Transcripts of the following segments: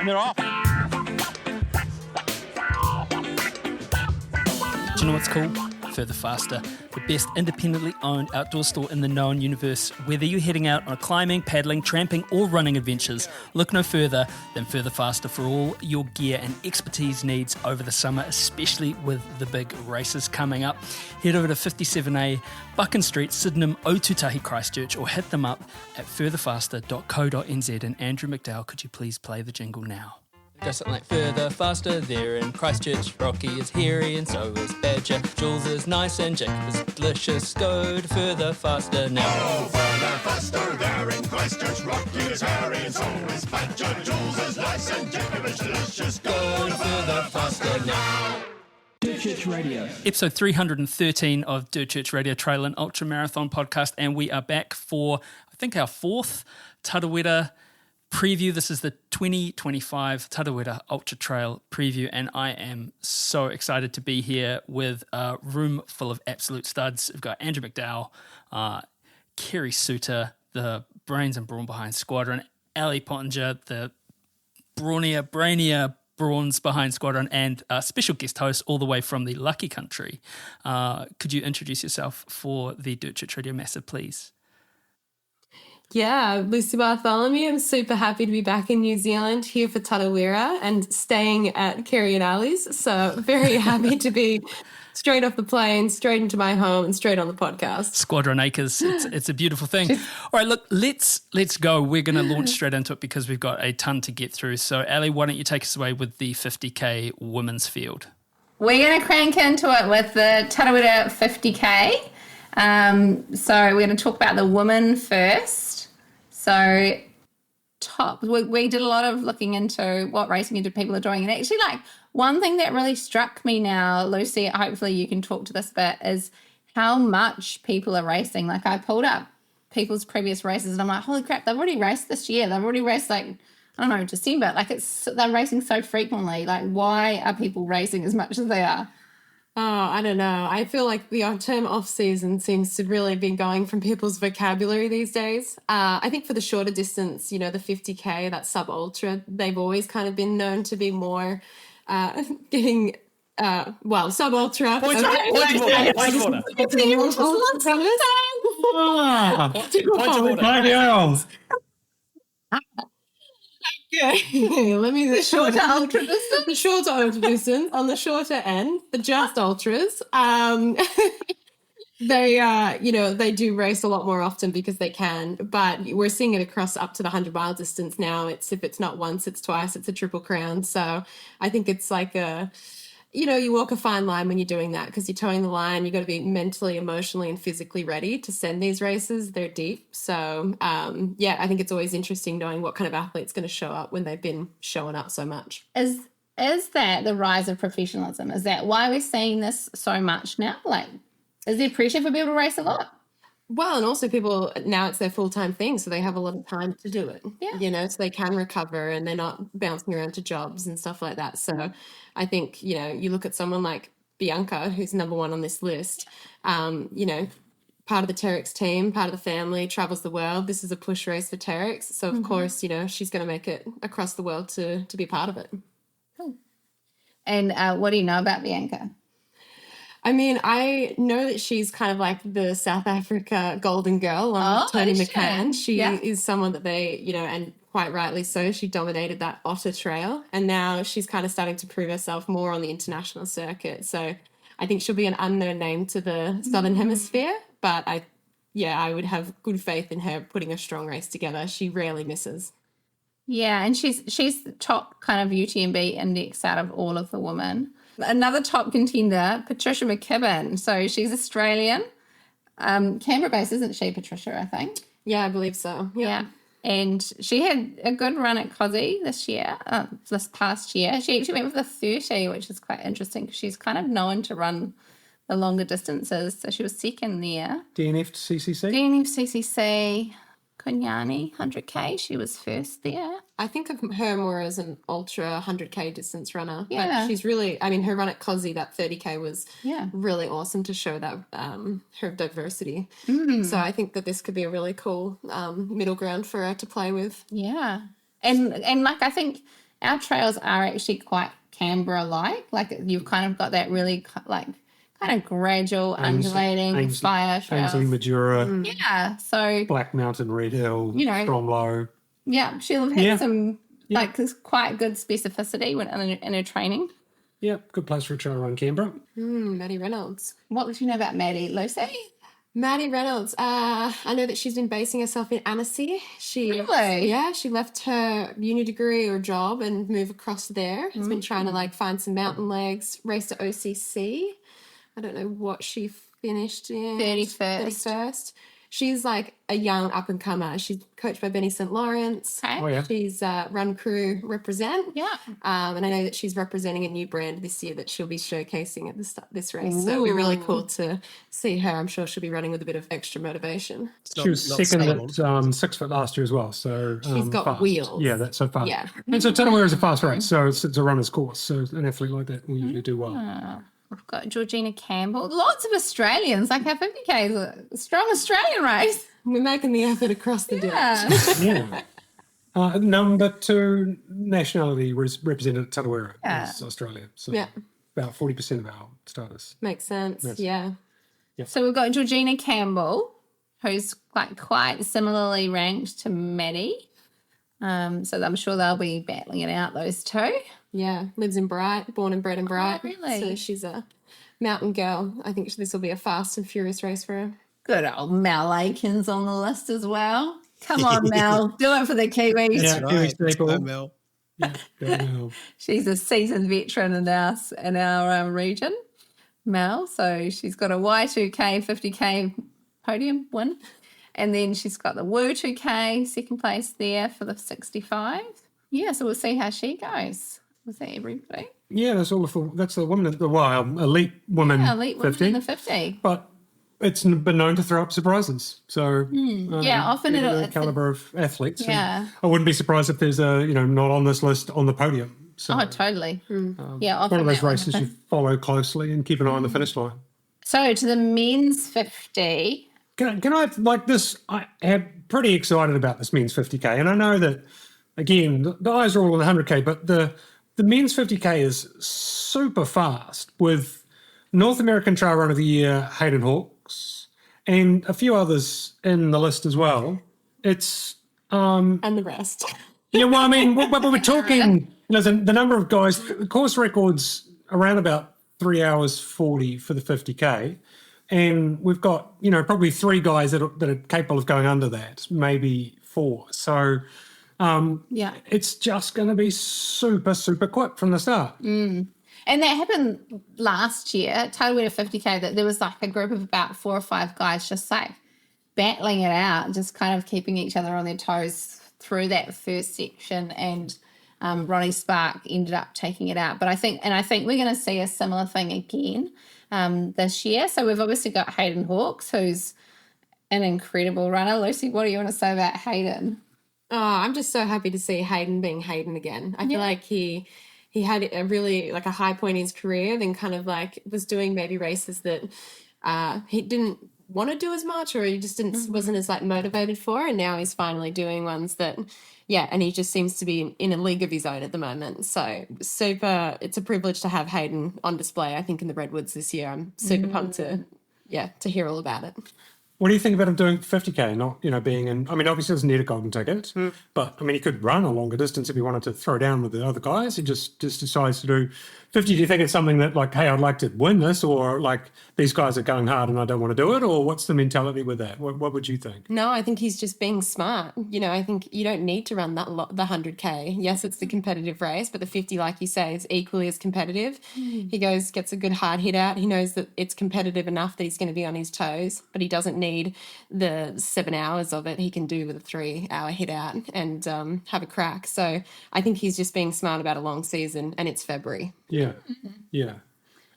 And they're off. Do you know what's cool? Further Faster, the best independently owned outdoor store in the known universe. Whether you're heading out on climbing, paddling, tramping or running adventures, look no further than Further Faster for all your gear and expertise needs over the summer, especially with the big races coming up. Head over to 57A Buchan Street, Sydenham, Otutahi, Christchurch, or hit them up at furtherfaster.co.nz. And Andrew McDowell, could you please play the jingle now? Go something like further, faster, there in Christchurch. Rocky is hairy and so is Badger. Jules is nice and Jacob is delicious. Go to further, faster now. Oh, further, faster, there in Christchurch. Rocky is hairy and so is Badger. Jules is nice and Jacob is delicious. Go to further, faster now. Dirt Church Radio. Episode 313 of Dirt Church Radio Trail and Ultra Marathon podcast, and we are back for, I think, our fourth Tarawera preview. This is the 2025 Tarawera Ultra Trail preview, and I am so excited to be here with a room full of absolute studs. We've got Andrew McDowell, Kerry Suter, the brains and brawn behind Squadron, Ali Pottinger, the brainier brawns behind Squadron, and a special guest host all the way from the Lucky Country. Could you introduce yourself for the Dirt Church Radio Massive, please? Yeah, Lucy Bartholomew. I'm super happy to be back in New Zealand here for Tarawera and staying at Kerry and Ali's. So very happy to be straight off the plane, straight into my home and straight on the podcast. Squadron Acres. It's a beautiful thing. All right, look, let's go. We're going to launch straight into it because we've got a ton to get through. So Ali, why don't you take us away with the 50K women's field? We're going to crank into it with the Tarawera 50K. So we're going to talk about the women first. So we did a lot of looking into what racing people are doing. And actually, like, one thing that really struck me now, Lucy, hopefully you can talk to this bit, is how much people are racing. Like, I pulled up people's previous races and I'm like, holy crap, they've already raced this year. They've already raced, like, I don't know, December. Like, they're racing so frequently. Like, why are people racing as much as they are? Oh, I don't know. I feel like the term off-season seems to really be going from people's vocabulary these days. I think for the shorter distance, you know, the 50K, that sub-ultra, they've always kind of been known to be more getting, sub-ultra. Okay, let me the shorter ultra distance. The shorter ultra distance on the shorter end, the just ultras. They do race a lot more often because they can, but we're seeing it across up to the 100-mile distance now. If it's not once, it's twice. It's a triple crown. So I think it's like you walk a fine line when you're doing that because you're towing the line. You've got to be mentally, emotionally, and physically ready to send these races. They're deep. So, I think it's always interesting knowing what kind of athlete's going to show up when they've been showing up so much. Is that the rise of professionalism? Is that why we're seeing this so much now? Like, is there pressure for people to race a lot? Well, and also people, now it's their full-time thing, so they have a lot of time to do it, so they can recover and they're not bouncing around to jobs and stuff like that. So I think, you look at someone like Bianca, who's number one on this list, part of the Terex team, part of the family, travels the world. This is a push race for Terex. So, of course, she's going to make it across the world to be part of it. Cool. And what do you know about Bianca? I mean, I know that she's kind of like the South Africa golden girl on Tony McCann. She is someone that they, and quite rightly so, she dominated that Otter Trail. And now she's kind of starting to prove herself more on the international circuit. So I think she'll be an unknown name to the Southern Hemisphere. But I would have good faith in her putting a strong race together. She rarely misses. Yeah, and she's top kind of UTMB index out of all of the women. Another top contender, Patricia McKibben. So she's Australian. Canberra-based, isn't she, Patricia, I think? Yeah, I believe so. Yeah. And she had a good run at Cozzy this past year. She actually went with the 30, which is quite interesting because she's kind of known to run the longer distances. So she was second there. DNF CCC? DNF CCC. Konyani, 100K, she was first there. I think of her more as an ultra 100K distance runner. Yeah. But she's really, her run at Cozzy, that 30K was really awesome to show that her diversity. Mm-hmm. So I think that this could be a really cool middle ground for her to play with. Yeah. And like I think our trails are actually quite Canberra-like. Like you've kind of got that really kind of gradual, undulating fire trails. Ainsley, Majura, Yeah, so Black Mountain, Red Hill, know, Stromlo. yeah, she'll have had some like this quite good specificity when in her training. Yeah, good place for a trail run, Canberra. Maddie Reynolds. What did you know about Maddie, Lucy? Maddie Reynolds. I know that she's been basing herself in Annecy. Really? Yeah, she left her uni degree or job and moved across there. Has been trying to like find some mountain legs, race to OCC. I don't know what she finished in. 31st. She's like a young up-and-comer. She's coached by Benny St. Lawrence. Okay. Oh, yeah. She's Run Crew represent. Yeah. And I know that she's representing a new brand this year that she'll be showcasing at this race. So it'll be really cool to see her. I'm sure she'll be running with a bit of extra motivation. She was second at 6 foot last year as well. So She's got fast. wheels. Yeah, that's so fast. Yeah. And so Tarawera is a fast race, so it's a runner's course. So an athlete like that will usually do well. We've got Georgina Campbell. Lots of Australians. Like our 50K is a strong Australian race. We're making the effort across the ditch. Yeah. Number 2 nationality represented at Tarawera is Australia. So about 40% of our starters. Makes sense. Yes. Yeah. So we've got Georgina Campbell, who's like quite similarly ranked to Maddie. So I'm sure they'll be battling it out, those two. Yeah. Lives in Bright, born and bred in Bright. Oh, really? So she's a mountain girl. I think this will be a fast and furious race for her. Good old Mel Aikens on the list as well. Come on, Mel. Do it for the Kiwis. Yeah, Right. Kiwis people. Go, Mel. Go Mel. She's a seasoned veteran in our region, Mel. So she's got a Y2K, 50K podium win. And then she's got the Woo 2K, second place there for the 65. Yeah, so we'll see how she goes. Was that everybody? Yeah, that's the women, elite women. Yeah, elite women 50. in the 50. But it's been known to throw up surprises. So Often the caliber of athletes. and Yeah. I wouldn't be surprised if there's not on this list on the podium. So Oh, totally. Yeah, one often of those that will races happen. you follow closely and keep an eye on the finish line. So to the men's 50. Can I like this? I am pretty excited about this men's 50K, and I know that again the eyes are all on the 100K, but the men's 50K is super fast with North American Trail Run of the Year Hayden Hawks and a few others in the list as well. It's And the rest. yeah, well, I mean, we're talking, the number of guys, the course record's around about 3 hours 40 for the 50K. And we've got, probably 3 guys that are capable of going under that, maybe 4. So it's just going to be super, super quick from the start. And that happened last year, Tarawera 50K, that there was like a group of about 4 or 5 guys just like battling it out, just kind of keeping each other on their toes through that first section. And Ronnie Spark ended up taking it out. But I think we're going to see a similar thing again this year. So we've obviously got Hayden Hawks, who's an incredible runner. Lucy, what do you want to say about Hayden? Oh, I'm just so happy to see Hayden being Hayden again. I feel like he had a really like a high point in his career, then kind of like was doing maybe races that he didn't want to do as much, or he just wasn't as like motivated for, and now he's finally doing ones that and he just seems to be in a league of his own at the moment. So it's a privilege to have Hayden on display, I think, in the Redwoods this year. I'm super pumped to hear all about it. What do you think about him doing 50K, not, being in, I mean, obviously he doesn't need a golden ticket, but, I mean, he could run a longer distance if he wanted to throw down with the other guys. He just decides to do 50. Do you think it's something that, like, hey, I'd like to win this, or, like, these guys are going hard and I don't want to do it, or what's the mentality with that? What would you think? No, I think he's just being smart. I think you don't need to run the 100K. Yes, it's the competitive race, but the 50, like you say, is equally as competitive. He gets a good hard hit out. He knows that it's competitive enough that he's going to be on his toes, but he doesn't need the 7 hours of it. He can do with a 3-hour hit out and have a crack. So I think he's just being smart about a long season, and it's February. Yeah, yeah.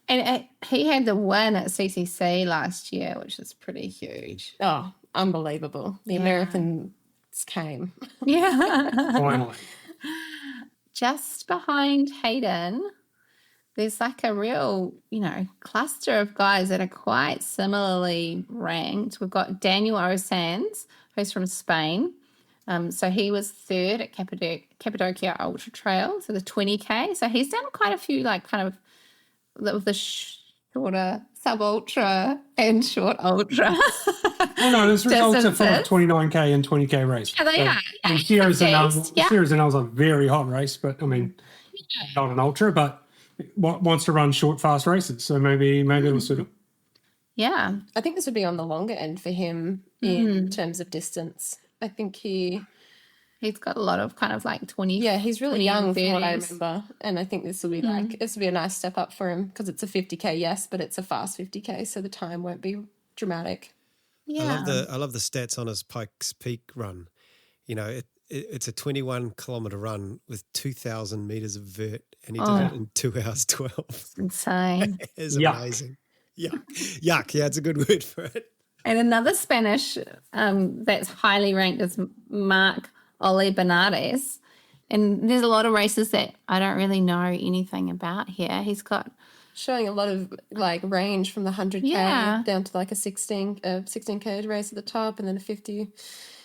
And he had the win at CCC last year, which is pretty huge. Oh, unbelievable. The Americans came. Yeah. Finally. Just behind Hayden, there's like a real, cluster of guys that are quite similarly ranked. We've got Daniel Osanz, who's from Spain. So he was third at Cappadocia Ultra Trail, so the 20K. So he's done quite a few, like, kind of the shorter sub-ultra and short ultra. Oh, no, this results are for a distances. 29K and 20K race. Yeah, they are. And Sierra's Yeah. a very hot race, but, I mean, not an ultra, but wants to run short, fast races. So maybe it'll suit him. Yeah. I think this would be on the longer end for him in terms of distance. I think He's got a lot of kind of like 20. yeah, he's really 20 young from what I 30s. remember. And I think this will be a nice step up for him because it's a 50K, yes, but it's a fast 50K, so the time won't be dramatic. Yeah. I love the stats on his Pikes Peak run. You know, it's a 21 kilometre run with 2,000 metres of vert, and he did it in 2 hours 12. Insane. It's Yuck. amazing. Yuck. Yeah, it's a good word for it. And another Spanish that's highly ranked is Marc Ole Bernardes. And there's a lot of races that I don't really know anything about here. He's got Showing a lot of like range from the 100K Yeah. down to like a 16K race at the top and then a 50.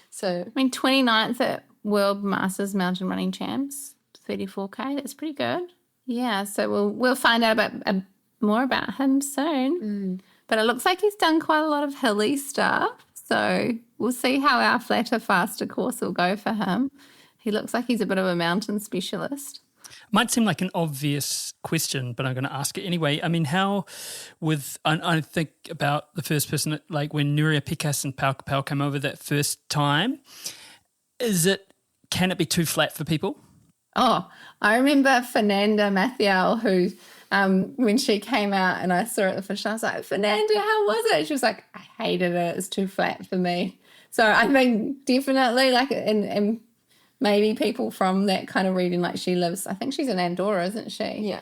So 29th at World Masters Mountain Running Champs, 34K. That's pretty good. Yeah, so we'll find out more about him soon. But it looks like he's done quite a lot of hilly stuff. So we'll see how our flatter, faster course will go for him. He looks like he's a bit of a mountain specialist. Might seem like an obvious question, but I'm going to ask it anyway. I mean, I think about the first person, like when Nuria Pikas and Pau Capel came over that first time, can it be too flat for people? Oh, I remember Fernanda Mathiel, who, when she came out and I saw her at the finish, I was like, Fernanda, how was it? She was like, I hated it. It's too flat for me. So I think definitely, like, and maybe people from that kind of region, like I think she's in Andorra, isn't she? Yeah.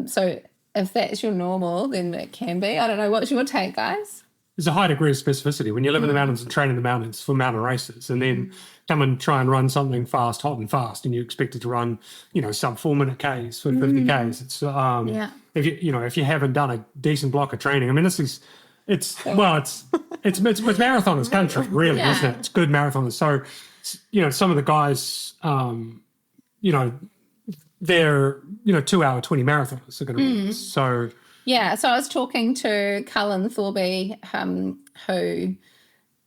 So if that's your normal, then it can be. I don't know. What's your take, guys? There's a high degree of specificity when you live in the mountains and train in the mountains for mountain races, and then come and try and run something fast, hot and fast, and you expect it to run, sub 4 minute Ks for 50 Ks. It's if you haven't done a decent block of training, I mean, it's marathoners' country, really, isn't it? It's good marathoners. So, some of the guys, they're 2 hour 20 marathoners are going to be so. Yeah, so I was talking to Cullen Thorby, who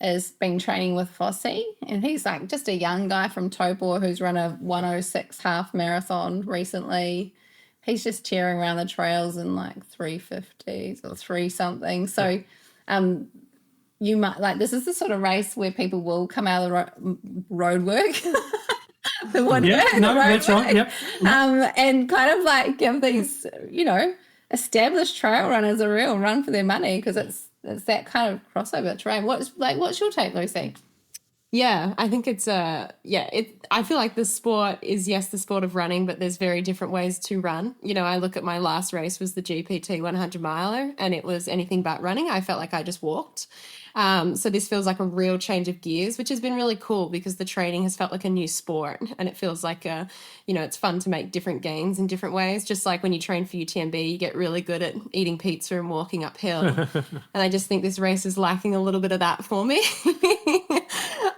has been training with Fossey, and he's like just a young guy from Topor who's run a 106 half marathon recently. He's just tearing around the trails in like 350s or 3 something. So you might this is the sort of race where people will come out of the road work. The road that's work, right. Yep. And kind of like give these, established trail runners a real run for their money because it's that kind of crossover terrain. What's your take, Lucy? Yeah, I think it's I feel like the sport is, yes, the sport of running, but there's very different ways to run. I look at my last race was the GPT 100 miler, and it was anything but running. I felt like I just walked. So this feels like a real change of gears, which has been really cool because the training has felt like a new sport, and it feels like it's fun to make different gains in different ways. Just like when you train for UTMB, you get really good at eating pizza and walking uphill. And I just think this race is lacking a little bit of that for me.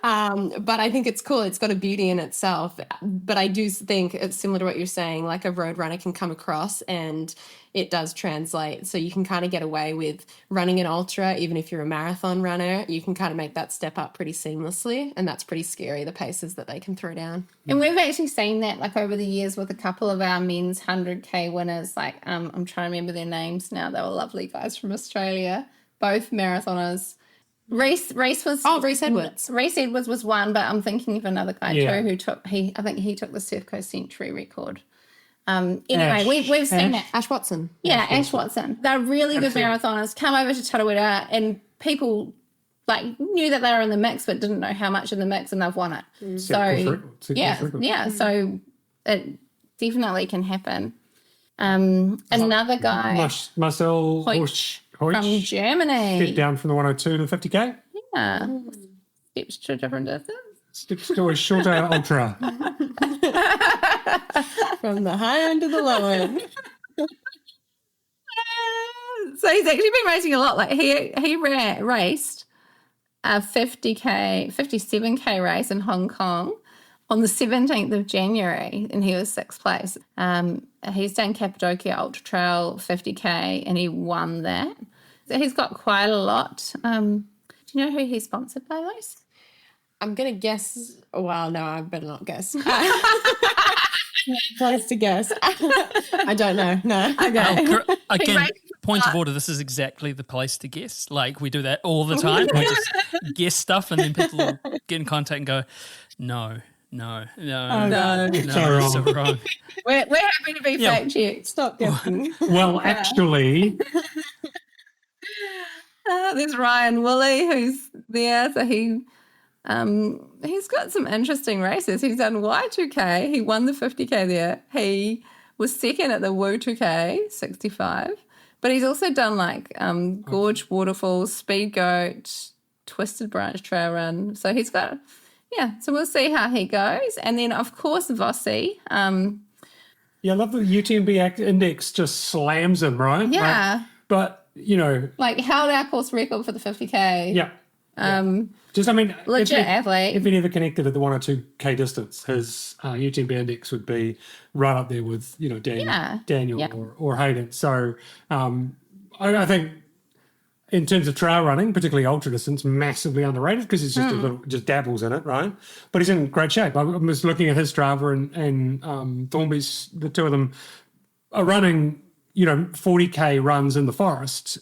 But I think it's cool. It's got a beauty in itself. But I do think it's similar to what you're saying, like a road runner can come across and it does translate. So you can kind of get away with running an ultra, even if you're a marathon runner, you can kind of make that step up pretty seamlessly. And that's pretty scary, the paces that they can throw down. And we've actually seen that like over the years with a couple of our men's 100K winners. Like I'm trying to remember their names now. They were lovely guys from Australia, both marathoners. Reese Edwards. Reese Edwards was one, but I'm thinking of another guy too who I think he took the Surf Coast Century record. Anyway, we've seen that. Ash Watson. Yeah, Ash Watson. They're really good marathoners. Come over to Tarawera, and people knew that they were in the mix, but didn't know how much in the mix, and they've won it. So so it definitely can happen. Another guy, Marcel Horsch from Germany, stepped down from the 102 to the 50K. Yeah, steps to a different distance. Steps to a shorter ultra. From the high end to the low end. So he's actually been racing a lot. Like he raced a 57K race in Hong Kong on the 17th of January, and he was 6th place. He's done Cappadocia Ultra Trail 50K, and he won that. So he's got quite a lot. Do you know who he's sponsored by, Luce? I'm going to guess. Well, no, I better not guess. Place to guess. I don't know. No. Okay. Again, point of order, this is exactly the place to guess. Like, we do that all the time. We just guess stuff, and then people will get in contact and go, no, so wrong. We're happy to be fact checked. Stop guessing. Well, actually, there's Ryan Woolley who's there. So he's got some interesting races. He's done Y2K. He won the 50K there. He was second at the Wu2K 65. But he's also done like Gorge Waterfalls, Speed Goat, Twisted Branch Trail Run. So he's got, so we'll see how he goes. And then, of course, Vossi. I love the UTMB index just slams him, right? Yeah. But, like held our course record for the 50K. Yeah. Legit athlete. If he never connected at the 1 or 2K distance, his UTMB index would be right up there with, Daniel or Hayden. So I think in terms of trail running, particularly ultra distance, massively underrated because he's just just dabbles in it, right? But he's in great shape. I was looking at his Strava and Thornby's, the two of them are running 40K runs in the forest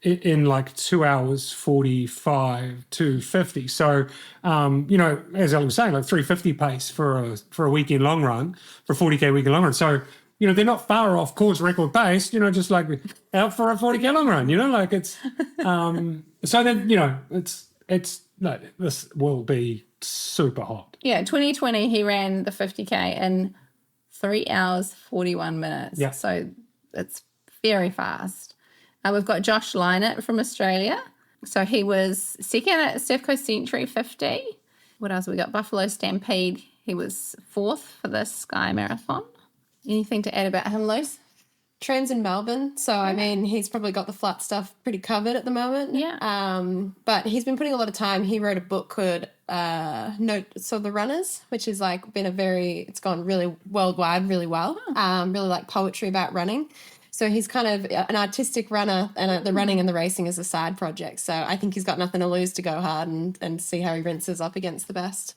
in like 2 hours 45 to 50. So, as Ellie was saying, like 350 pace for a weekend long run, for a 40K weekend long run. So, they're not far off course record pace, just like out for a 40K long run, like it's, so then, this will be super hot. Yeah, 2020 he ran the 50K in 3 hours 41 minutes. Yeah. So it's very fast. We've got Josh Lynott from Australia. So he was second at Surf Coast Century 50. What else have we got? Buffalo Stampede. He was 4th for the Sky Marathon. Anything to add about him, Luce? Trains in Melbourne, so I mean he's probably got the flat stuff pretty covered at the moment. Yeah. But he's been putting a lot of time. He wrote a book called Notes of the Runners, which is like it's gone really worldwide, really well. Really like poetry about running. So he's kind of an artistic runner, and the running and the racing is a side project. So I think he's got nothing to lose to go hard and see how he rinses up against the best.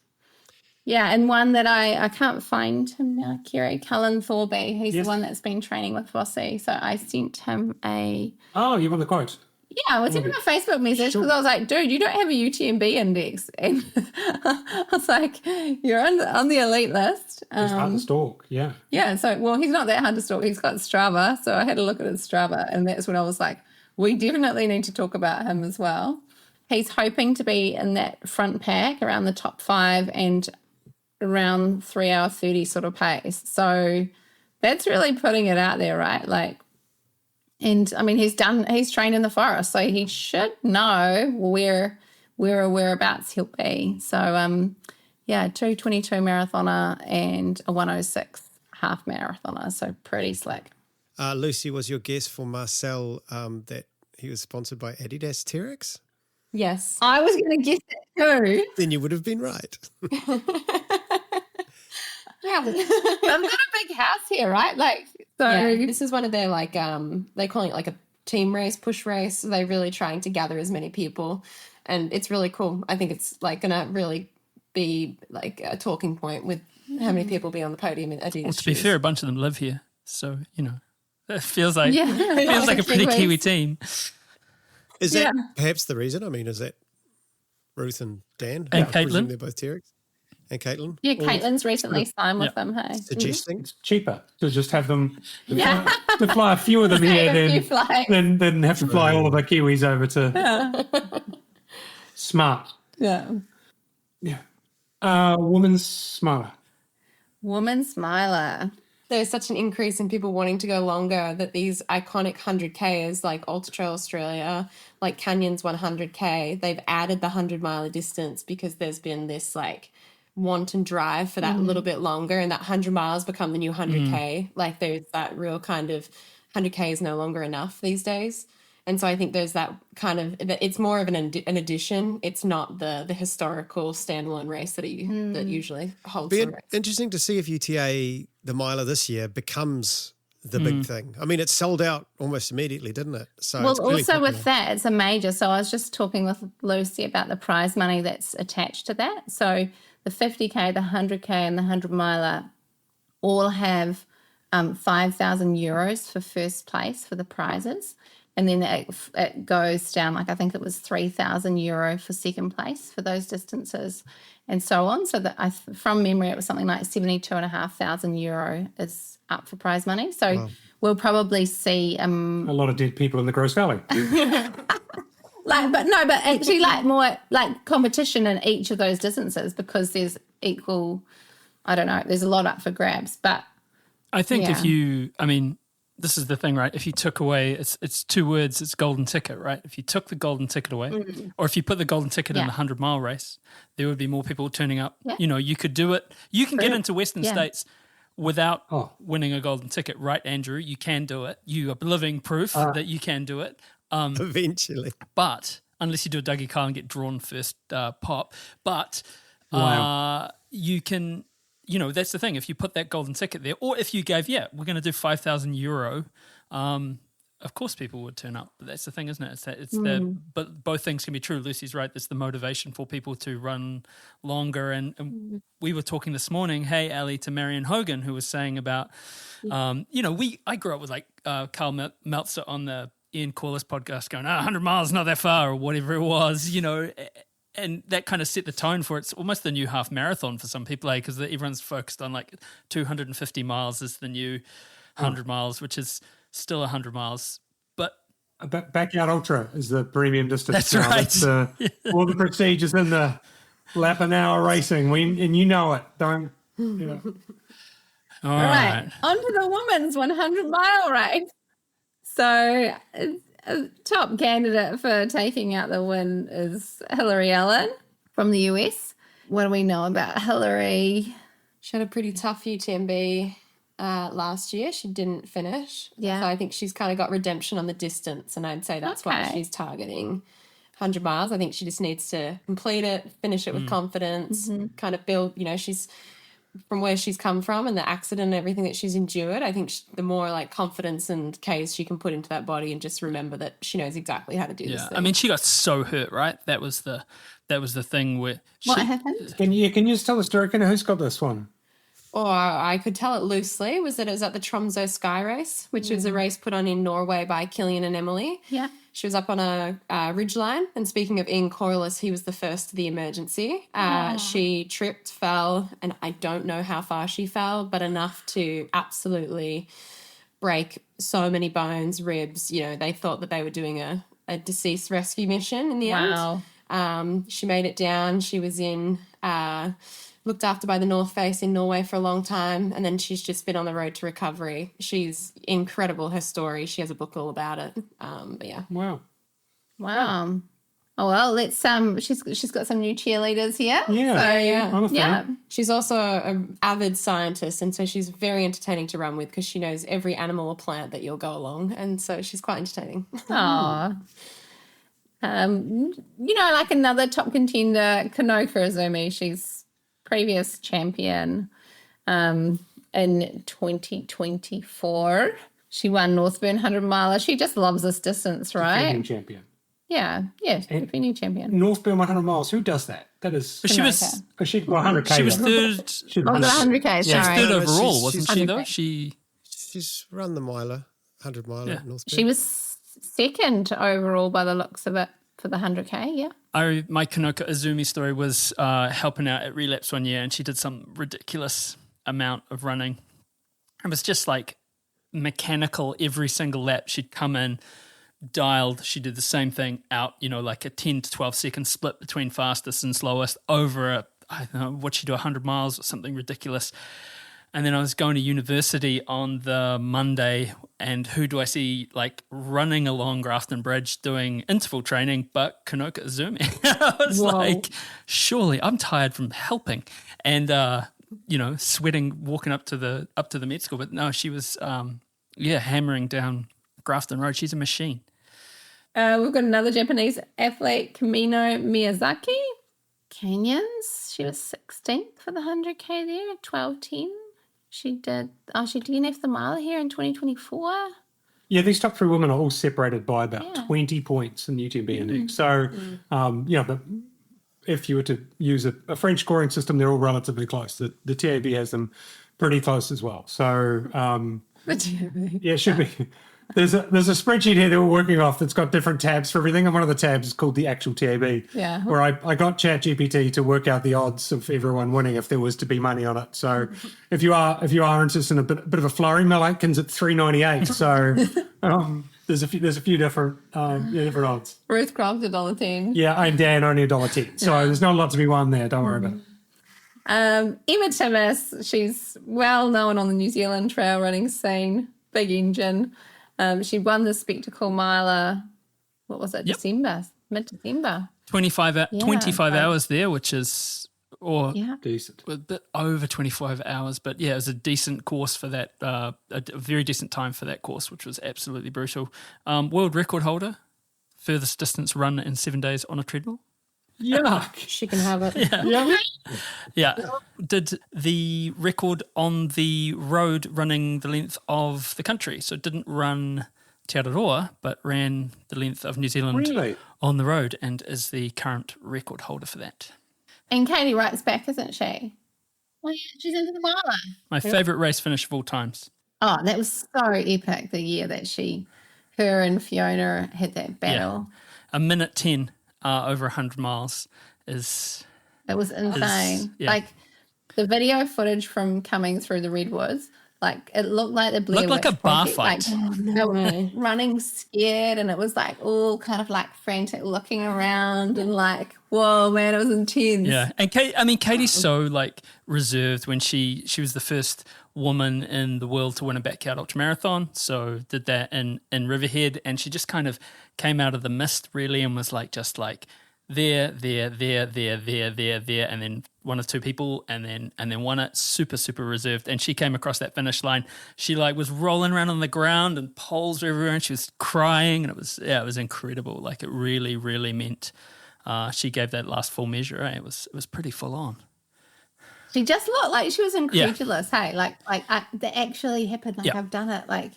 Yeah, and one that I can't find him now, Kerry, Cullen Thorby. He's the one that's been training with Vossi. So I sent him a... Oh, you want the quote? Yeah, I sent him a Facebook message because I was like, dude, you don't have a UTMB index. And I was like, you're on the elite list. He's hard to stalk, yeah. Yeah, so, well, he's not that hard to stalk. He's got Strava. So I had a look at his Strava, and that's when I was like, we definitely need to talk about him as well. He's hoping to be in that front pack around the top 5 and around 3 hour 30 sort of pace. So that's really putting it out there, right? Like, and I mean, he's trained in the forest, so he should know whereabouts he'll be. So, 222 marathoner and a 106 half marathoner. So pretty slick. Lucy, was your guess for Marcel that he was sponsored by Adidas T-Rex? Yes. I was going to guess it too. Then you would have been right. Yeah, I've got a big house here, right? Like, so this is one of their like they call it like a team race, push race. So they're really trying to gather as many people, and it's really cool. I think it's like gonna really be like a talking point with how many people be on the podium in Adidas. Well, to be fair, a bunch of them live here, so it feels like a pretty Kiwis. Kiwi team. Is that perhaps the reason? I mean, is that Ruth and Dan? And I presume Caitlin? They're both T-Rex. And Caitlin? Yeah, Caitlin's recently signed with them, hey? Suggesting? It's cheaper to just have them to fly a few of them here than have to fly all of the Kiwis over to Smart. Yeah. Yeah. Woman's Smiler. Woman Smiler. There's such an increase in people wanting to go longer that these iconic 100Kers like Ultra Trail Australia, like Canyon's 100K, they've added the 100-mile distance because there's been this like want and drive for that little bit longer, and that 100 miles become the new 100K. Like there's that real kind of 100K is no longer enough these days. And so I think there's that kind of, it's more of an addition. It's not the historical standalone race that usually holds the race. Interesting to see if UTA, the miler this year, becomes the big thing. I mean, it sold out almost immediately, didn't it? So well, it's really also popular. with that, it's a major. So I was just talking with Lucy about the prize money that's attached to that. So the 50K, the 100K and the 100 miler all have 5,000 euros for first place for the prizes. And then it goes down, like I think it was 3,000 euro for second place for those distances and so on. So that from memory, it was something like 72,500 euro is up for prize money. So we'll probably see a lot of dead people in the Gross Valley. but actually like more like competition in each of those distances because there's equal, I don't know, there's a lot up for grabs. But I think this is the thing, right? If you took away, it's two words, it's golden ticket, right? If you took the golden ticket away, or if you put the golden ticket in the 100-mile race, there would be more people turning up. Yeah. You know, you could do it. You can get into Western states without winning a golden ticket, right, Andrew? You can do it. You are living proof that you can do it. Eventually. But, unless you do a Dougie Kyle and get drawn first pop, but you can... You know, that's the thing. If you put that golden ticket there, or if you gave, we're going to do 5,000 euro, of course people would turn up. But that's the thing, isn't it? But both things can be true. Lucy's right. There's the motivation for people to run longer. And we were talking this morning, hey, Ali, to Marion Hogan, who was saying about, I grew up with like Carl Meltzer on the Ian Corliss podcast going, 100 miles, not that far, or whatever it was, you know. And that kind of set the tone for it's almost the new half marathon for some people, because everyone's focused on like 250 miles is the new 100 miles, which is still 100 miles. But Backyard Ultra is the premium distance. That's right. That's, all the prestige is in the lap an hour racing. And you know it. Don't, All right. On to the women's 100-mile race. So top candidate for taking out the win is Hillary Allen from the US. What do we know about Hillary? She had a pretty tough UTMB last year. She didn't finish. Yeah. So I think she's kind of got redemption on the distance, and I'd say that's why she's targeting 100 miles. I think she just needs to complete it, finish it with confidence, kind of build, she's from where she's come from and the accident and everything that she's endured. I think the more like confidence and case she can put into that body, and just remember that she knows exactly how to do this thing. I mean, she got so hurt, right? That was the thing where what happened? Can you just tell the story? Who's got this one? Or I could tell it loosely, it was at the Tromsø Sky Race, which was a race put on in Norway by Killian and Emily. Yeah. She was up on a ridgeline, and speaking of Ian Corliss, he was the first to the emergency. She tripped, fell, and I don't know how far she fell, but enough to absolutely break so many bones, ribs. They thought that they were doing a deceased rescue mission in the end. She made it down. She was looked after by the North Face in Norway for a long time, and then she's just been on the road to recovery. She's incredible, her story. She has a book all about it. But yeah. Wow. Oh well, let's she's got some new cheerleaders here. Yeah. So, yeah. I'm a fan. Yeah. She's also an avid scientist, and so she's very entertaining to run with because she knows every animal or plant that you'll go along, and so she's quite entertaining. Aww. Like another top contender, Kanoka Izumi. She's previous champion in 2024. She won Northburn 100 miler. She just loves this distance, right? Defending champion. Yeah, defending champion. Northburn 100 miles. Who does that? That is. she was 100K. she was third. Oh, the 100K, She was sorry. third No, overall, wasn't she? Though 100K. She's run the miler, 100 miler at North She was second overall by the looks of it for the 100K, yeah. My Kanoka Izumi story was helping out at Relapse one year, and she did some ridiculous amount of running. It was just like mechanical every single lap. She'd come in, dialed, she did the same thing out, like a 10 to 12 second split between fastest and slowest over I don't know, what'd she do, 100 miles or something ridiculous. And then I was going to university on the Monday, and who do I see like running along Grafton Bridge doing interval training but Kanoka Izumi? I was like, surely I'm tired from helping and sweating walking up to the med school. But no, she was hammering down Grafton Road. She's a machine. We've got another Japanese athlete, Kamino Miyazaki. Kenyans. She was 16th for the 100K there, 12:10. She DNF'd the mile here in 2024. Yeah, these top 3 women are all separated by about 20 points in the UTMB index. So, but if you were to use a French scoring system, they're all relatively close. The TAB has them pretty close as well. So, yeah, it should be. There's a spreadsheet here that we're working off that's got different tabs for everything, and one of the tabs is called the actual TAB. Yeah. Where I got ChatGPT to work out the odds of everyone winning if there was to be money on it. So if you are interested in a bit of a flurry, Mel Aitken's at 398. So there's a few different different odds. Ruth Croft $1.10. Yeah, I'm Dan only $1.10. So there's not a lot to be won there. Don't worry about it. Emma Timmis, she's well known on the New Zealand trail running scene. Big engine. She won the Spectacle Miler, what was it, mid-December. 25 hours there, which is, decent. A bit over 25 hours, but yeah, it was a decent course for that, a very decent time for that course, which was absolutely brutal. World record holder, furthest distance run in 7 days on a treadmill. Yuck. She can have it. Yeah. Did the record on the road running the length of the country. So it didn't run Tarawera, but ran the length of New Zealand on the road and is the current record holder for that. And Katie writes back, isn't she? Well, yeah, she's into the Miler. My favourite race finish of all times. Oh, that was so epic, the year that her and Fiona had that battle. Yeah. A minute 10. Over 100 miles is... It was insane. Yeah. Like, the video footage from coming through the redwoods, like, it looked like the Blair Witch Witch a bar Project. fight. Like, running scared, and it was, like, all kind of, like, frantic looking around and, like, whoa, man, it was intense. Yeah. And Katie's so, like, reserved when she was the first woman in the world to win a backyard ultramarathon, so did that in Riverhead, and she just kind of came out of the mist really and was like just like there, and then one or two people, and then won it. Super reserved, and she came across that finish line. She like was rolling around on the ground and poles were everywhere, and she was crying, and it was incredible. Like it really meant she gave that last full measure. It was pretty full on. She just looked like she was incredulous. Hey, like that actually happened. Like I've done it. Like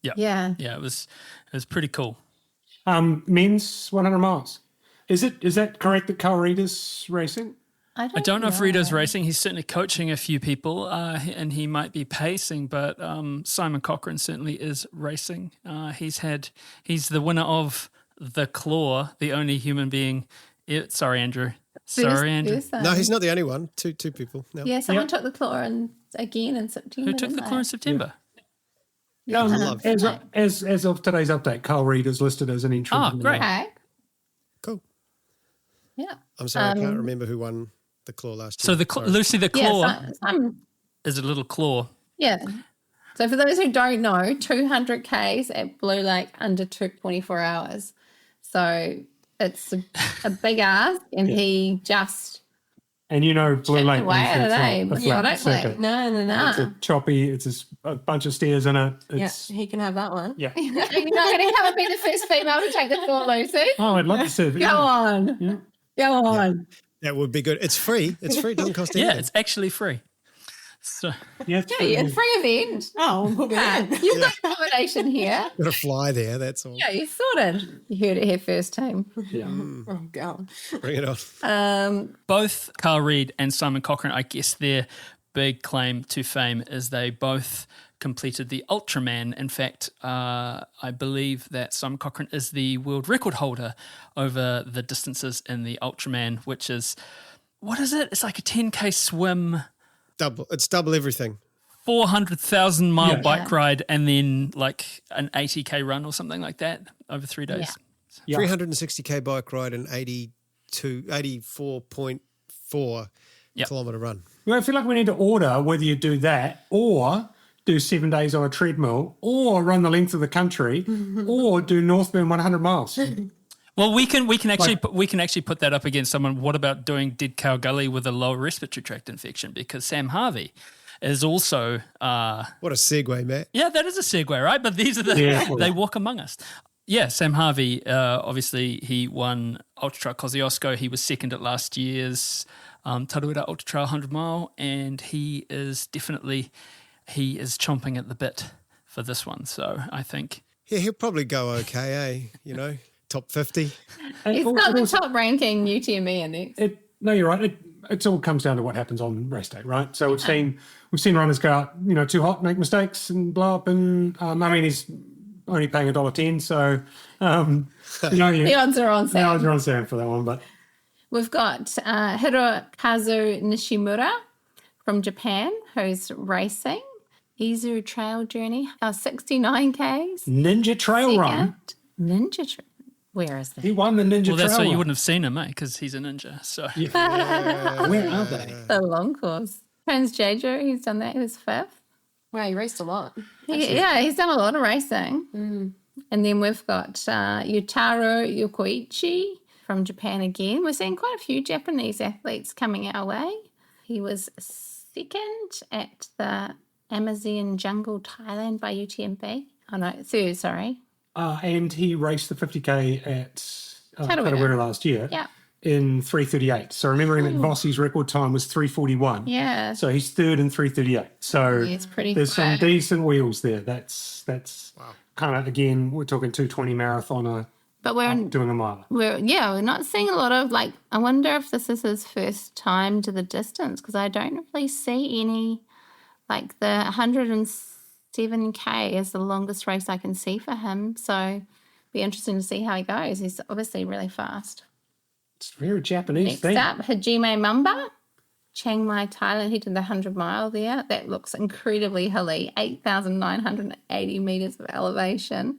yeah. It was pretty cool. Men's 100 miles. Is that correct that Carl Reeder's racing? I don't know if Reeder's racing. He's certainly coaching a few people, and he might be pacing. But Simon Cochrane certainly is racing. He's the winner of the Claw, the only human being. Sorry, Andrew. Andrew. No, he's not the only one. Two people. No. Yeah, someone took the Claw again in September. Who took the Claw in September? Yeah. As of today's update, Carl Reed is listed as an entrant. Oh, great. Okay. Cool. Yeah. I'm sorry, I can't remember who won the Claw last year. So Lucy the Claw some is a little claw. Yeah. So for those who don't know, 200 Ks at Blue Lake under 24 hours. So it's a big ask, and he just... And Blue Lake. Methodically. No. It's a choppy, it's a bunch of stairs in it. He can have that one. Yeah. You're not going to come and be the first female to take the Claw, Lucy. Oh, I'd love to see it. Go on. Yeah. Go on. That would be good. It's free. It doesn't cost anything. Yeah, it's actually free. So it's free event. Oh, good. You've got accommodation here. Got to fly there, that's all. Yeah, you sorted. You heard it here first, team. Yeah. Oh, God. Bring it on. Both Carl Reed and Simon Cochrane, I guess their big claim to fame is they both completed the Ultraman. In fact, I believe that Simon Cochrane is the world record holder over the distances in the Ultraman, which is, what is it? It's like a 10K swim. It's double everything. 400,000 mile bike ride, and then like an 80K run or something like that over 3 days. Yeah. 360K bike ride and 84.4 kilometre run. Well, I feel like we need to order whether you do that or do 7 days on a treadmill or run the length of the country or do Northburn 100 miles. Well, we can actually put that up against someone. What about doing Dead Cow Gully with a lower respiratory tract infection? Because Sam Harvey is also... what a segue, Matt. Yeah, that is a segue, right? But these are they walk among us. Yeah, Sam Harvey, obviously he won Ultra Trail Kosciuszko. He was second at last year's Tarawera Ultra Trail 100 mile, and he is chomping at the bit for this one. So I think... Yeah, he'll probably go okay, top 50. He's got the top ranking UTME index. No, you're right. It all comes down to what happens on race day, right? So we've seen runners go out, too hot, make mistakes and blow up. And he's only paying $1.10, so the odds are on Sam. The odds are on Sam for that one. But we've got Hirokazu Nishimura from Japan, who's racing Izu Trail Journey, 69 Ks. Ninja Trail Run. Ninja Trail. Where is that? He won the Ninja Trail. Well, that's why Run. you wouldn't have seen him, because he's a ninja. So Where are they? The long course. Prince Jeju, he's done that. He was 5th. Wow, you raced a lot. He's done a lot of racing. And then we've got Yutaro Yokoichi from Japan again. We're seeing quite a few Japanese athletes coming our way. He was second at the Amazon Jungle Thailand by UTMB. Oh no, third, sorry. And he raced the 50K at Tarawera last year in 3:38. So remembering that Vossi's record time was 3:41. Yeah. So he's third in 3:38. So it's pretty there's quick. some decent wheels there. That's kind of, again, we're talking 2:20 marathoner. But we're doing a mile. We're not seeing a lot of, I wonder if this is his first time to the distance, because I don't really see any, the 107K is the longest race I can see for him. So be interesting to see how he goes. He's obviously really fast. It's very Japanese Next up, Hajime Mamba, Chiang Mai, Thailand. He did the 100 mile there. That looks incredibly hilly, 8,980 metres of elevation.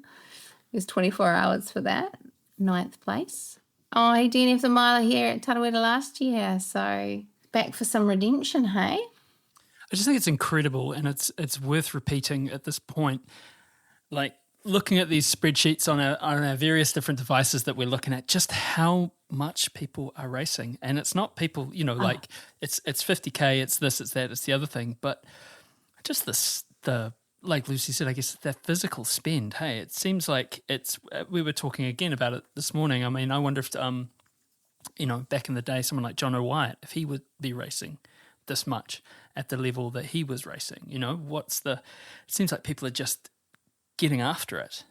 It was 24 hours for that, 9th place. Oh, he didn't have the miler here at Tarawera last year, so back for some redemption, hey? I just think it's incredible, and it's worth repeating at this point. Looking at these spreadsheets on our various different devices that we're looking at, just how much people are racing. And it's not people, it's 50K, it's this, it's that, it's the other thing, but just like Lucy said, I guess that physical spend, hey, it seems like we were talking again about it this morning. I mean, I wonder if, back in the day, someone like John O'Wyatt, if he would be racing this much at the level that he was racing, it seems like people are just getting after it.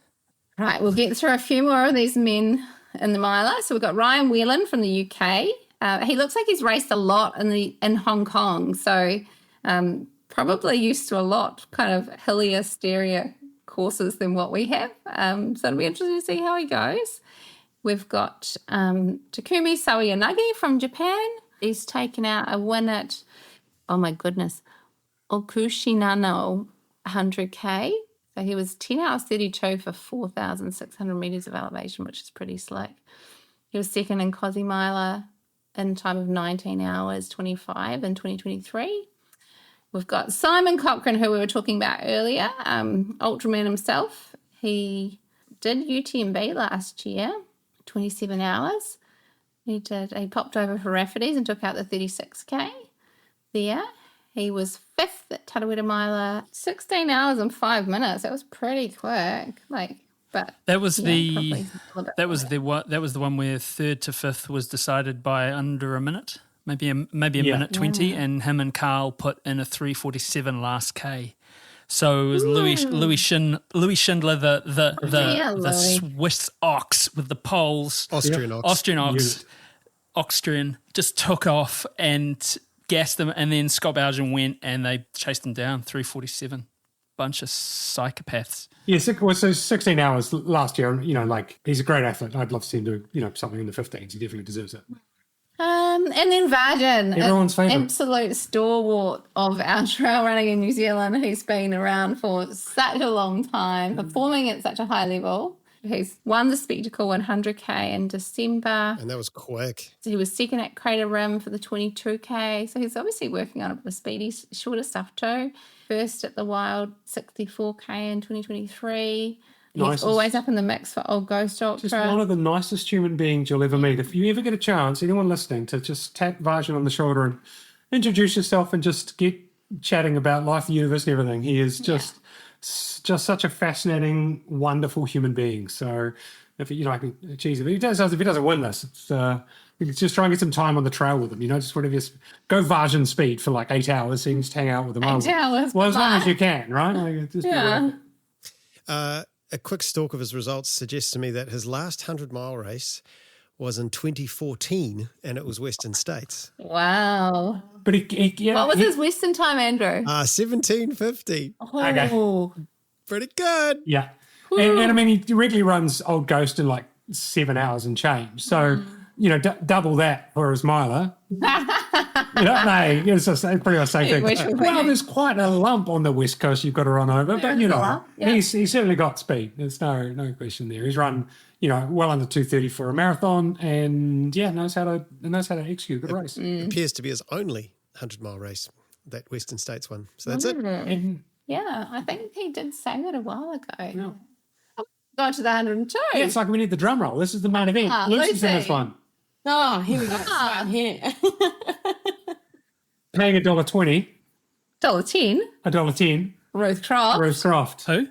Right, we'll get through a few more of these men in the miler. So we've got Ryan Whelan from the UK. He looks like he's raced a lot in Hong Kong, so probably used to a lot kind of hillier, steerier courses than what we have. So it'll be interesting to see how he goes. We've got Takumi Sawayanagi from Japan. He's taken out a win at, oh my goodness, Okushinano 100K. So he was 10 hours 32 for 4,600 metres of elevation, which is pretty slick. He was second in Kosciuszko in time of 19 hours 25 in 2023. We've got Simon Cochran, who we were talking about earlier, Ultraman himself. He did UTMB last year, 27 hours. He popped over for Rafferty's and took out the 36K there. He was 5th at Tarawera Miler, 16 hours and 5 minutes. That was pretty quick. That was the one where 3rd to 5th was decided by under a minute, maybe a minute 20, and him and Carl put in a 3:47 last K. So it was Louis Schindler, the Swiss ox with the poles, Austrian, just took off and gassed them, and then Scott Bowden went and they chased him down, 3:47. Bunch of psychopaths. Yeah, so 16 hours last year, he's a great athlete. I'd love to see him do, something in the 15s. He definitely deserves it. And then Varden, everyone's favourite, absolute stalwart of our trail running in New Zealand, who's been around for such a long time, performing at such a high level. He's won the Spectacle 100K in December. And that was quick. So he was second at Crater Rim for the 22K. So he's obviously working on a bit of speedy, shorter stuff too. First at the Wild 64K in 2023. He's always up in the mix for Old Ghost Ultra. Just one of the nicest human beings you'll ever meet. If you ever get a chance, anyone listening, to just tap Varden on the shoulder and introduce yourself and just get chatting about life, the universe and everything. He is just just such a fascinating, wonderful human being. So if I can cheese it, if he doesn't win this, you can just try and get some time on the trail with him. Just whatever. Go Virgin speed for like 8 hours, so you can just hang out with him. 8 hours. Well, as long as you can, right? A quick stalk of his results suggests to me that his last 100-mile race was in 2014, and it was Western States. Wow. But what was his Western time, Andrew? 17:50. Oh. Okay. Pretty good. Yeah. And I mean, he regularly runs Old Ghost in like 7 hours and change. So, double that for his miler. It's pretty much the same thing. Well, there's quite a lump on the West Coast you've got to run over, but, he's certainly got speed. There's no question there. He's run, well under 2:30 for a marathon and, knows how to execute a good race. It appears to be his only 100-mile race, that Western States one. So that's it. Yeah, I think he did say that a while ago. Yeah. Go to the 102. Yeah, it's like we need the drum roll. This is the main event. Lucy's in this one. Oh, here we go. Right here. Paying $1.20. $1.10. $1.10. Ruth Croft. Who?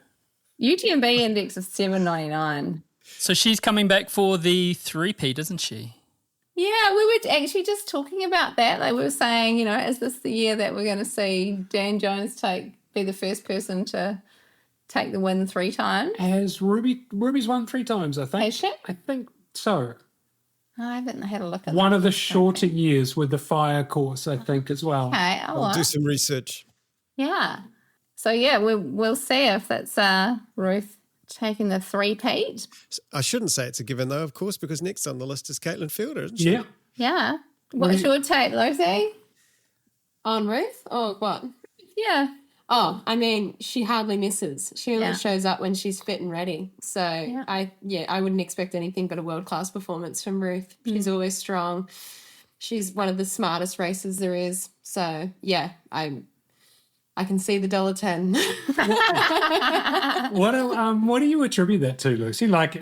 UTMB index of 799. So she's coming back for the 3-peat, isn't she? Yeah, we were actually just talking about that. Like we were saying, is this the year that we're going to see Dan Jones be the first person to take the win 3 times? Has Ruby's won 3 times, I think. Has she? I think so. I haven't had a look at one of the shorter years with the fire course, I think, as well. Okay, I'll do some research. Yeah. So, we'll see if that's Ruth taking the 3-peat. I shouldn't say it's a given, though, of course, because next on the list is Caitlin Fielder, isn't she? Yeah. Yeah. What's your take, Lucy? On Ruth? Or what? Yeah. Oh, I mean, she hardly misses. She only shows up when she's fit and ready. So I wouldn't expect anything but a world-class performance from Ruth. She's always strong. She's one of the smartest racers there is. So I can see the $1.10. What do you attribute that to, Lucy? Like,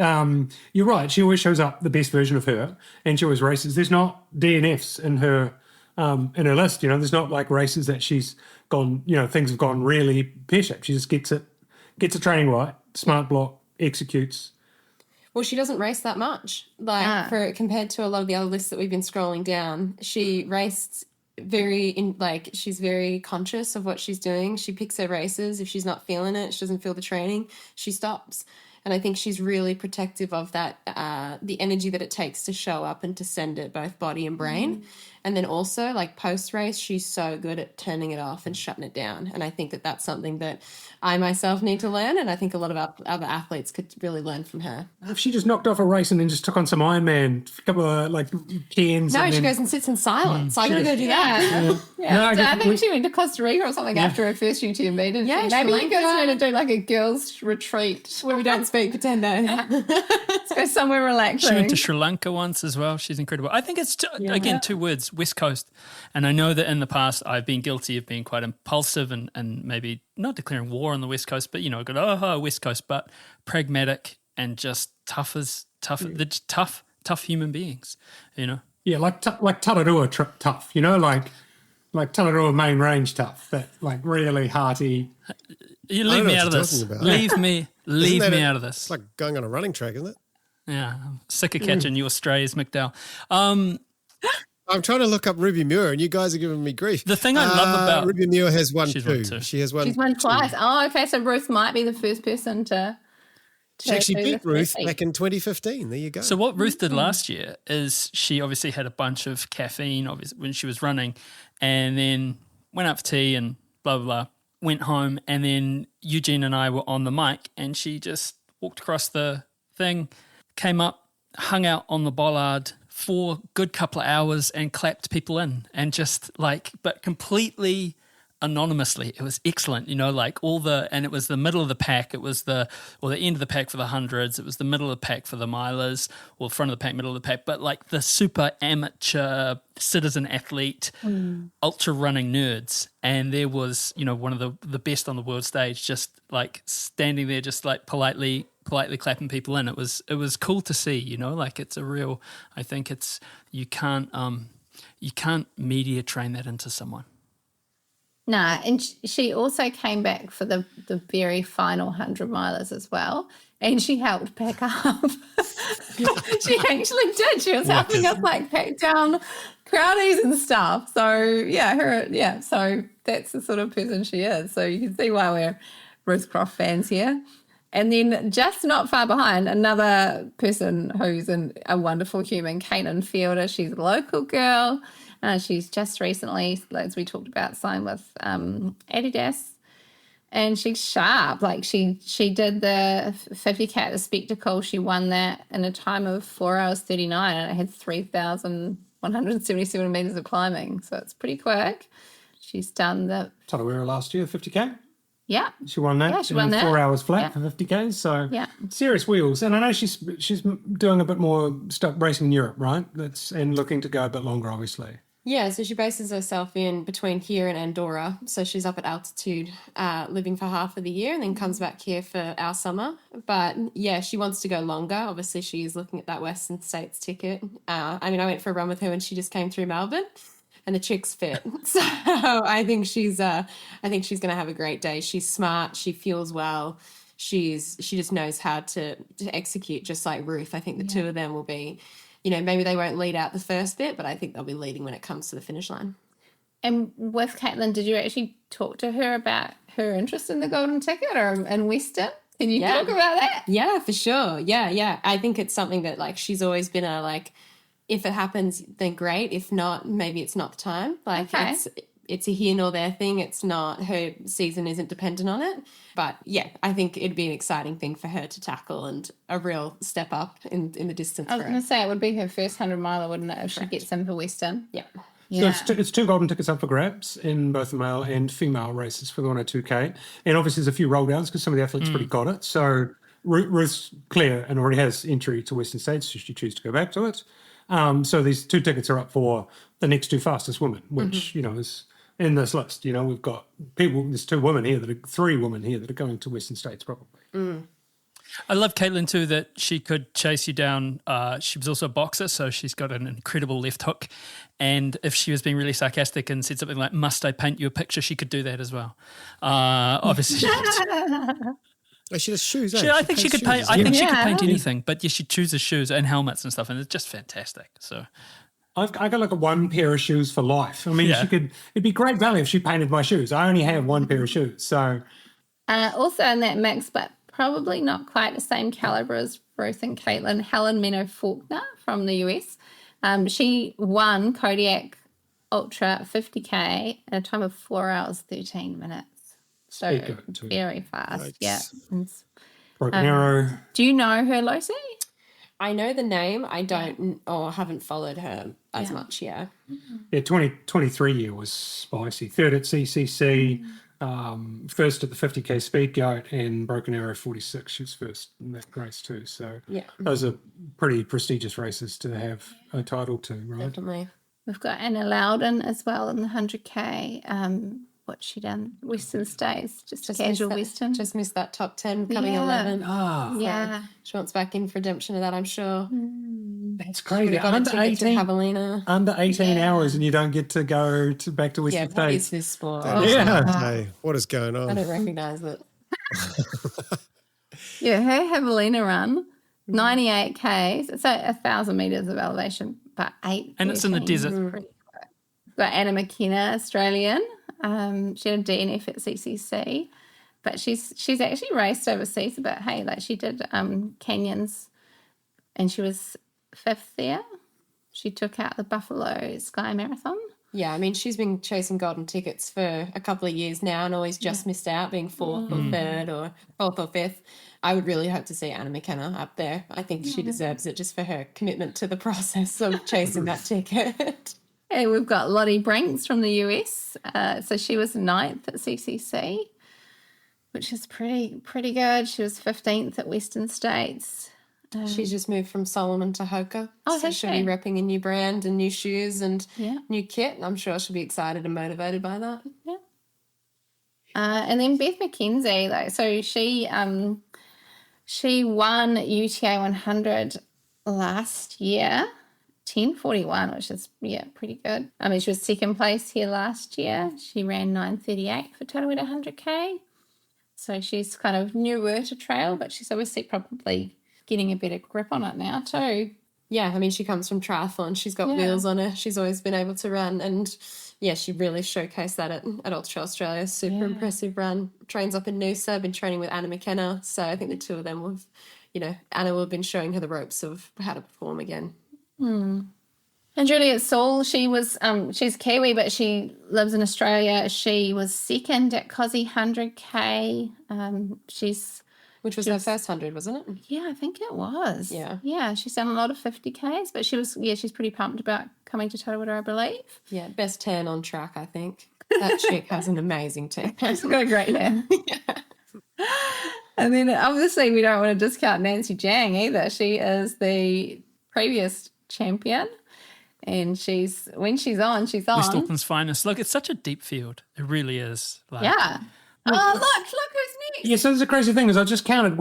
you're right. She always shows up the best version of her, and she always races. There's not DNFs in her list. There's not like races that she's gone. Things have gone really pear-shaped. She just gets the training right, smart block, executes. Well, she doesn't race that much. Compared to a lot of the other lists that we've been scrolling down, she raced she's very conscious of what she's doing. She picks her races. If she's not feeling it, she doesn't feel the training, she stops. And I think she's really protective of that, the energy that it takes to show up and to send it, both body and brain. And then also, like, post-race, she's so good at turning it off and shutting it down. And I think that that's something that I myself need to learn, and I think a lot of other athletes could really learn from her. If she just knocked off a race and then just took on some Ironman, a couple of, cans. No, she goes and sits in silence. I gotta go do that. I think she went to Costa Rica or something after her first UTMB, didn't she? Maybe you guys need to do, like, a girls' retreat. Where we don't speak for 10 days. Let's go somewhere relaxing. She went to Sri Lanka once as well. She's incredible. I think it's, again, 2 words, West Coast. And I know that in the past I've been guilty of being quite impulsive and maybe not declaring war on the West Coast, but, West Coast, but pragmatic and just tough human beings, Yeah, like Tarawera tough, like Tarawera main range tough, that really hearty. You leave me out of this. Leave me out of this. It's like going on a running track, isn't it? Yeah, I'm sick of catching you strays, McDowell. I'm trying to look up Ruby Muir, and you guys are giving me grief. The thing I love about Ruby Muir has won She's two. won 2. She has won. She's won twice. Oh, okay. So Ruth might be the first person to. She actually beat Ruth back in 2015. There you go. So what Ruth did last year is she obviously had a bunch of caffeine, obviously, when she was running, and then went out for tea and blah blah blah. Went home, and then Eugene and I were on the mic, and she just walked across the thing, came up, hung out on the bollard for a good couple of hours and clapped people in, and just but completely anonymously. It was excellent, and it was the middle of the pack. It was the end of the pack for the hundreds. It was the middle of the pack for the milers, or front of the pack, middle of the pack, but the super amateur citizen athlete, ultra running nerds. And there was, one of the best on the world stage, just standing there, just politely clapping people in. It was cool to see, it's a real, I think it's, you can't media train that into someone. Nah, and she also came back for the very final 100 milers as well, and she helped pack up. She actually did. She was helping us pack down crowdies and stuff. So so that's the sort of person she is. So you can see why we're Ruth Croft fans here. And then just not far behind, another person who's a wonderful human, Caitlin Fielder. She's a local girl. She's just recently, as we talked about, signed with Adidas. And she's sharp. She did the 50K at the Spectacle. She won that in a time of 4 hours 39, and it had 3,177 metres of climbing. So it's pretty quick. She's done the Tarawera last year, 50K. Yeah. She won that. Yeah, she won that. 4 hours flat for 50K. So serious wheels. And I know she's doing a bit more stuff racing in Europe, right? And looking to go a bit longer, obviously. Yeah, so she bases herself in between here and Andorra. So she's up at altitude, living for half of the year, and then comes back here for our summer. But yeah, she wants to go longer. Obviously, she is looking at that Western States ticket. I went for a run with her when she just came through Melbourne, and the chick's fit. So I think she's going to have a great day. She's smart. She fuels well. She just knows how to execute, just like Ruth. I think the two of them will be. Maybe they won't lead out the first bit, but I think they'll be leading when it comes to the finish line. And with Caitlin, did you actually talk to her about her interest in the golden ticket or in Western? Can you talk about that? Yeah, for sure. Yeah. I think it's something that she's always been if it happens, then great. If not, maybe it's not the time. It's a here nor there thing. It's not, her season isn't dependent on it. But yeah, I think it'd be an exciting thing for her to tackle and a real step up in the distance. I was going to say it would be her first 100 miler, wouldn't it, if she gets in for Western? Yeah. So it's two golden tickets up for grabs in both the male and female races for the 102K. And obviously there's a few roll downs because some of the athletes already got it. So Ruth's clear and already has entry to Western States should she choose to go back to it. So these two tickets are up for the next two fastest women, which, is in this list. We've got there's three women here that are going to Western States probably. I love Caitlin too, that she could chase you down. She was also a boxer, so she's got an incredible left hook. And if she was being really sarcastic and said something like, "Must I paint you a picture?" she could do that as well. Obviously. She does shoes. I think she could paint. I think she could paint anything, but she chooses shoes and helmets and stuff, and it's just fantastic. So, I got a one pair of shoes for life. I mean, it'd be great value if she painted my shoes. I only have one pair of shoes, so. Also in that mix, but probably not quite the same caliber as Ruth and Caitlin, Helen Menno Faulkner from the US. She won Kodiak Ultra 50K at a time of 4 hours 13 minutes. So very fast. Yikes. Yeah. Broken Arrow. Do you know her, Lucy? I know the name. I don't or haven't followed her as much. Yeah. Yeah, 2023 year was spicy. Third at CCC, first at the 50K Speed Goat, and Broken Arrow 46. She was first in that race too. So those are pretty prestigious races to have a title to, right? Definitely. We've got Anna Loudon as well in the 100K. What's she done? Western States, just a casual Western. Just missed that top 10, becoming 11. Ah, yeah. She wants back in for redemption of that, I'm sure. That's crazy. Under 18 hours, and you don't get to go back to Western States. What is this sport? Hey, what is going on? I don't recognise it. Yeah, her Javelina run, 98 Ks, so 1,000 metres of elevation, but 8. And it's in the desert. We've got Anna McKenna, Australian. She had a DNF at CCC, but she's actually raced overseas a bit. Hey, she did Canyons, and she was 5th there. She took out the Buffalo Sky Marathon. Yeah, I mean, she's been chasing golden tickets for a couple of years now and always just missed out, being 4th or 3rd or 4th or 5th. I would really hope to see Anna McKenna up there. I think she deserves it just for her commitment to the process of chasing that ticket. Hey, we've got Lottie Brinks from the US. So she was 9th at CCC, which is pretty good. She was 15th at Western States. She's just moved from Solomon to Hoka. Oh, so she'll be repping a new brand and new shoes and new kit. I'm sure she'll be excited and motivated by that. Yeah. And then Beth McKenzie, so she won UTA 100 last year, 10:41, which is, pretty good. I mean, she was second place here last year. She ran 9:38 for Tarawera 100K. So she's kind of newer to trail, but she's obviously probably getting a better grip on it now too. Yeah, I mean, she comes from triathlon. She's got wheels on her. She's always been able to run. And, she really showcased that at Ultra Trail Australia. Super impressive run. Trains up in Noosa, been training with Anna McKenna. So I think the two of them will, Anna will have been showing her the ropes of how to perform again. And Juliet Saul, she was, she's Kiwi, but she lives in Australia. She was second at Cozzy 100K. Which was her first 100, wasn't it? Yeah, I think it was. Yeah. Yeah, she's done a lot of 50Ks, but she's pretty pumped about coming to Tarawera, I believe. Yeah, best tan on track, I think. That chick has an amazing tan. She's got a great hair. And then obviously we don't want to discount Nancy Jang either. She is the previous champion, and when she's on, she's on. West Auckland's finest. Look, it's such a deep field. It really is. Yeah. Oh, look who's next. Yeah, so there's a crazy thing is I just counted.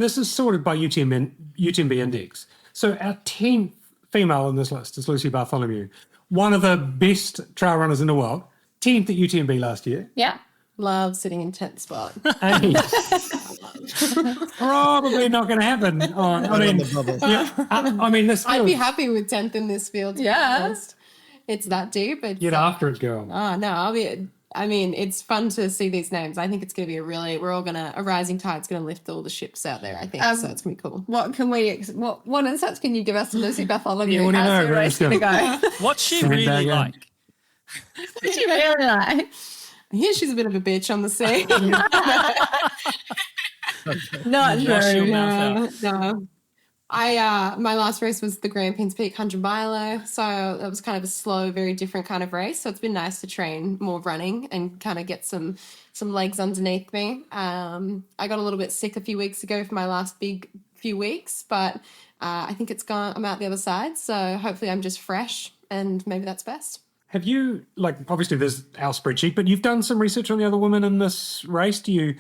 This is sorted by UTMB index. So our 10th female on this list is Lucy Bartholomew, one of the best trail runners in the world. 10th at UTMB last year. Yeah. Love sitting in 10th spot. Hey. Probably not going to happen. This field, I'd be happy with 10th in this field. To be honest. It's that deep. Get after it, girl. Oh, no, it's fun to see these names. I think it's going to be a rising tide's going to lift all the ships out there, I think. So it's going to be cool. What insights can you give us to Lucy Bartholomew? Yeah, what do you know? Race going to go? What's she really like? What's she really like? I hear she's a bit of a bitch on the sea. Not true. No. My last race was the Grampians Peak 100 mile, so it was kind of a slow, very different kind of race. So it's been nice to train more running and kind of get some legs underneath me. I got a little bit sick a few weeks ago for my last big few weeks, but I think it's gone. I'm out the other side, so hopefully I'm just fresh, and maybe that's best. Have you, obviously there's our spreadsheet, but you've done some research on the other women in this race. Do you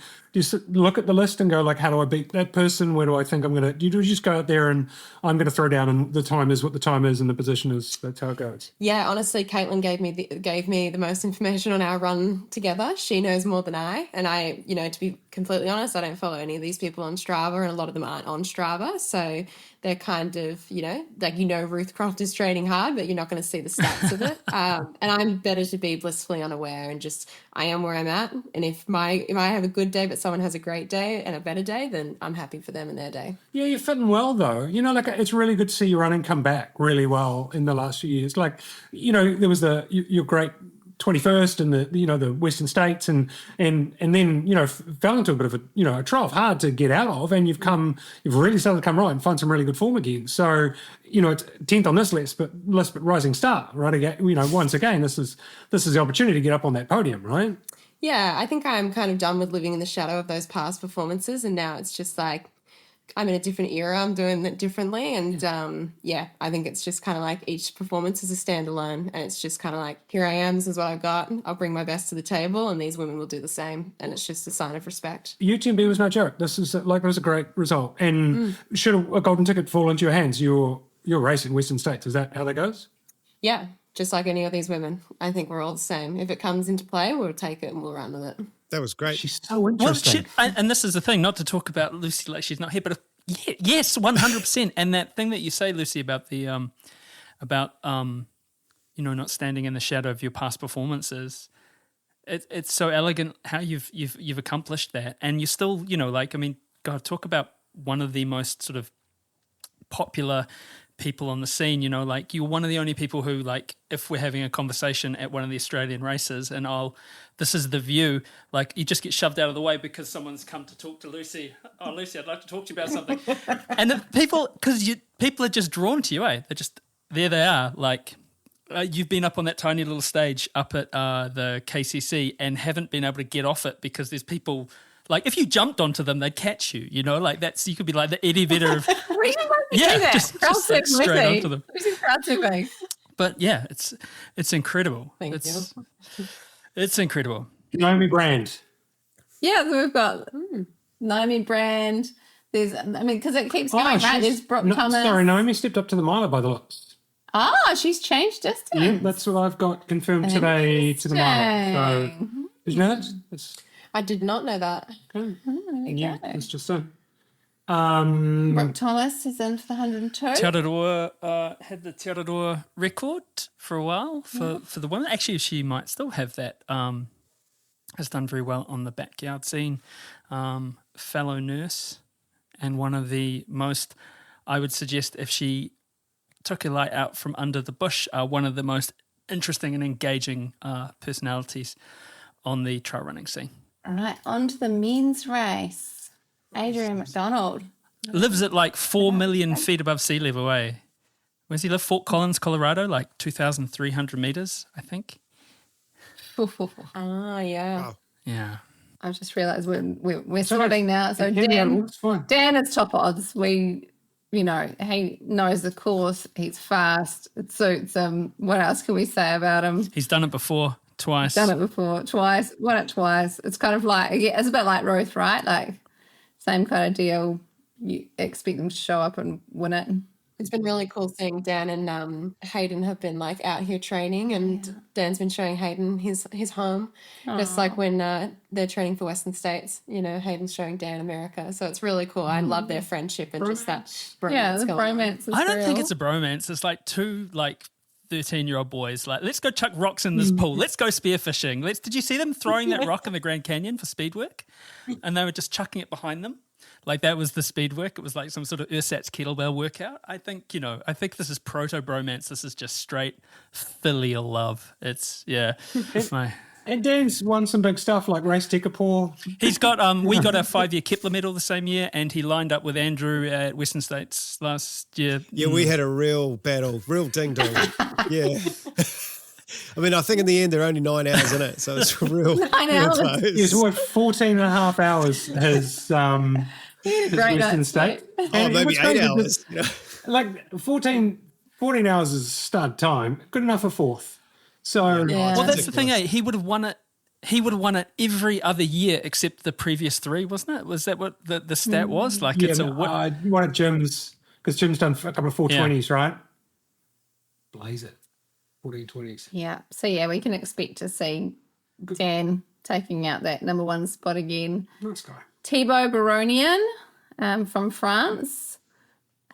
look at the list and go, how do I beat that person? Where do I think I'm going to, do you just go out there and I'm going to throw down and the time is what the time is and the position is, that's how it goes? Yeah, honestly, Caitlin gave me the most information on our run together. She knows more than I, and I, to be completely honest, I don't follow any of these people on Strava, and a lot of them aren't on Strava. So they're kind of, Ruth Croft is training hard, but you're not going to see the stats of it. And I'm better to be blissfully unaware and just, I am where I'm at. And if I have a good day, but someone has a great day and a better day, then I'm happy for them and their day. Yeah, you're fitting well though. It's really good to see you running come back really well in the last few years. There was your great 21st in the Western States and then fell into a bit of a trough, hard to get out of, and you've really started to come right and find some really good form again. So it's 10th on this list, but rising star, right? Again, once again, this is the opportunity to get up on that podium, right? Yeah, I think I'm kind of done with living in the shadow of those past performances, and now it's just I'm in a different era. I'm doing it differently. And I think it's just kind of each performance is a standalone. And it's just kind of here I am. This is what I've got. I'll bring my best to the table, and these women will do the same. And it's just a sign of respect. UTMB was no joke. This is it was a great result. And should a golden ticket fall into your hands, you're racing Western States. Is that how that goes? Yeah, just like any of these women. I think we're all the same. If it comes into play, we'll take it and we'll run with it. That was great. She's so interesting. And this is the thing, not to talk about Lucy like she's not here, but yes, 100%. And that thing that you say, Lucy, about the not standing in the shadow of your past performances, it's so elegant how you've accomplished that, and you're still God, talk about one of the most sort of popular people on the scene, you're one of the only people who, if we're having a conversation at one of the Australian races and this is the view, you just get shoved out of the way because someone's come to talk to Lucy. Oh, Lucy, I'd like to talk to you about something. And people are just drawn to you, eh? They're just, there they are. You've been up on that tiny little stage up at the KCC and haven't been able to get off it because there's people, if you jumped onto them, they'd catch you, that's, you could be like the Eddie Vedder of, just straight onto them. But yeah, it's incredible. Thank you. It's incredible. Naomi Brand. Yeah, so we've got Naomi Brand. There's, because it keeps going, right? There's Brooke Thomas. Sorry, Naomi stepped up to the miler by the looks. Oh, she's changed distance. Yeah, that's what I've got confirmed today to the mile. So, did you know that? I did not know that. Okay. Yeah. It's just so. Brooke Thomas is in for the 102. Tarawera had the Tarawera record for a while for the women. Actually, she might still have that. Has done very well on the backyard scene. Fellow nurse, and one of the most, I would suggest, if she took a light out from under the bush, one of the most interesting and engaging personalities on the trail running scene. All right, on to the men's race. Adrian McDonald. Lives at like 4 million feet above sea level, eh? Where's he live? Fort Collins, Colorado, like 2,300 meters, I think. Ah, yeah. Wow. Yeah. I've just realised we're splitting now. So It's fine. Dan is top odds. He knows the course. He's fast. It suits him. What else can we say about him? He's done it before, twice. Done it before, twice. Won it twice. It's kind of like, it's a bit like Ruth, right? Like, same kind of deal. You expect them to show up and win it. It's been really cool seeing Dan and Hayden have been like out here training, and Dan's been showing Hayden his home. Just like when they're training for Western States, Hayden's showing Dan America. So it's really cool. I love their friendship and just that bromance The going on. bromance is I don't real. think it's a bromance. It's like two 13-year-old boys like, let's go chuck rocks in this pool. Let's go spearfishing. Did you see them throwing that rock in the Grand Canyon for speed work? And they were just chucking it behind them. Like that was the speed work. It was like some sort of ersatz kettlebell workout. I think this is proto-bromance. This is just straight filial love. It's, And Dan's won some big stuff like Race Tekapō. He's got, we got our 5-year Kepler medal the same year, and he lined up with Andrew at Western States last year. Yeah, we had a real battle, real ding-dong. Yeah. I mean, I think in the end they're only 9 hours in it, so it's real. 9 hours. Close. He's worked 14 and a half hours his Great Western night's State. Oh, And maybe what's 8 great is hours. that, like 14 hours is stud time. Good enough for fourth. So Yeah. Well, that's the thing, He would have won it. He would have won it every other year except the previous 3, wasn't it? Was that what the stat was? Like yeah, it's a one at Jim's, because Jim's done a couple of 420s, right? Blaze it. 1420s. Yeah. So, we can expect to see Dan taking out that number 1 spot again. Nice guy. Thibaut Baronian from France.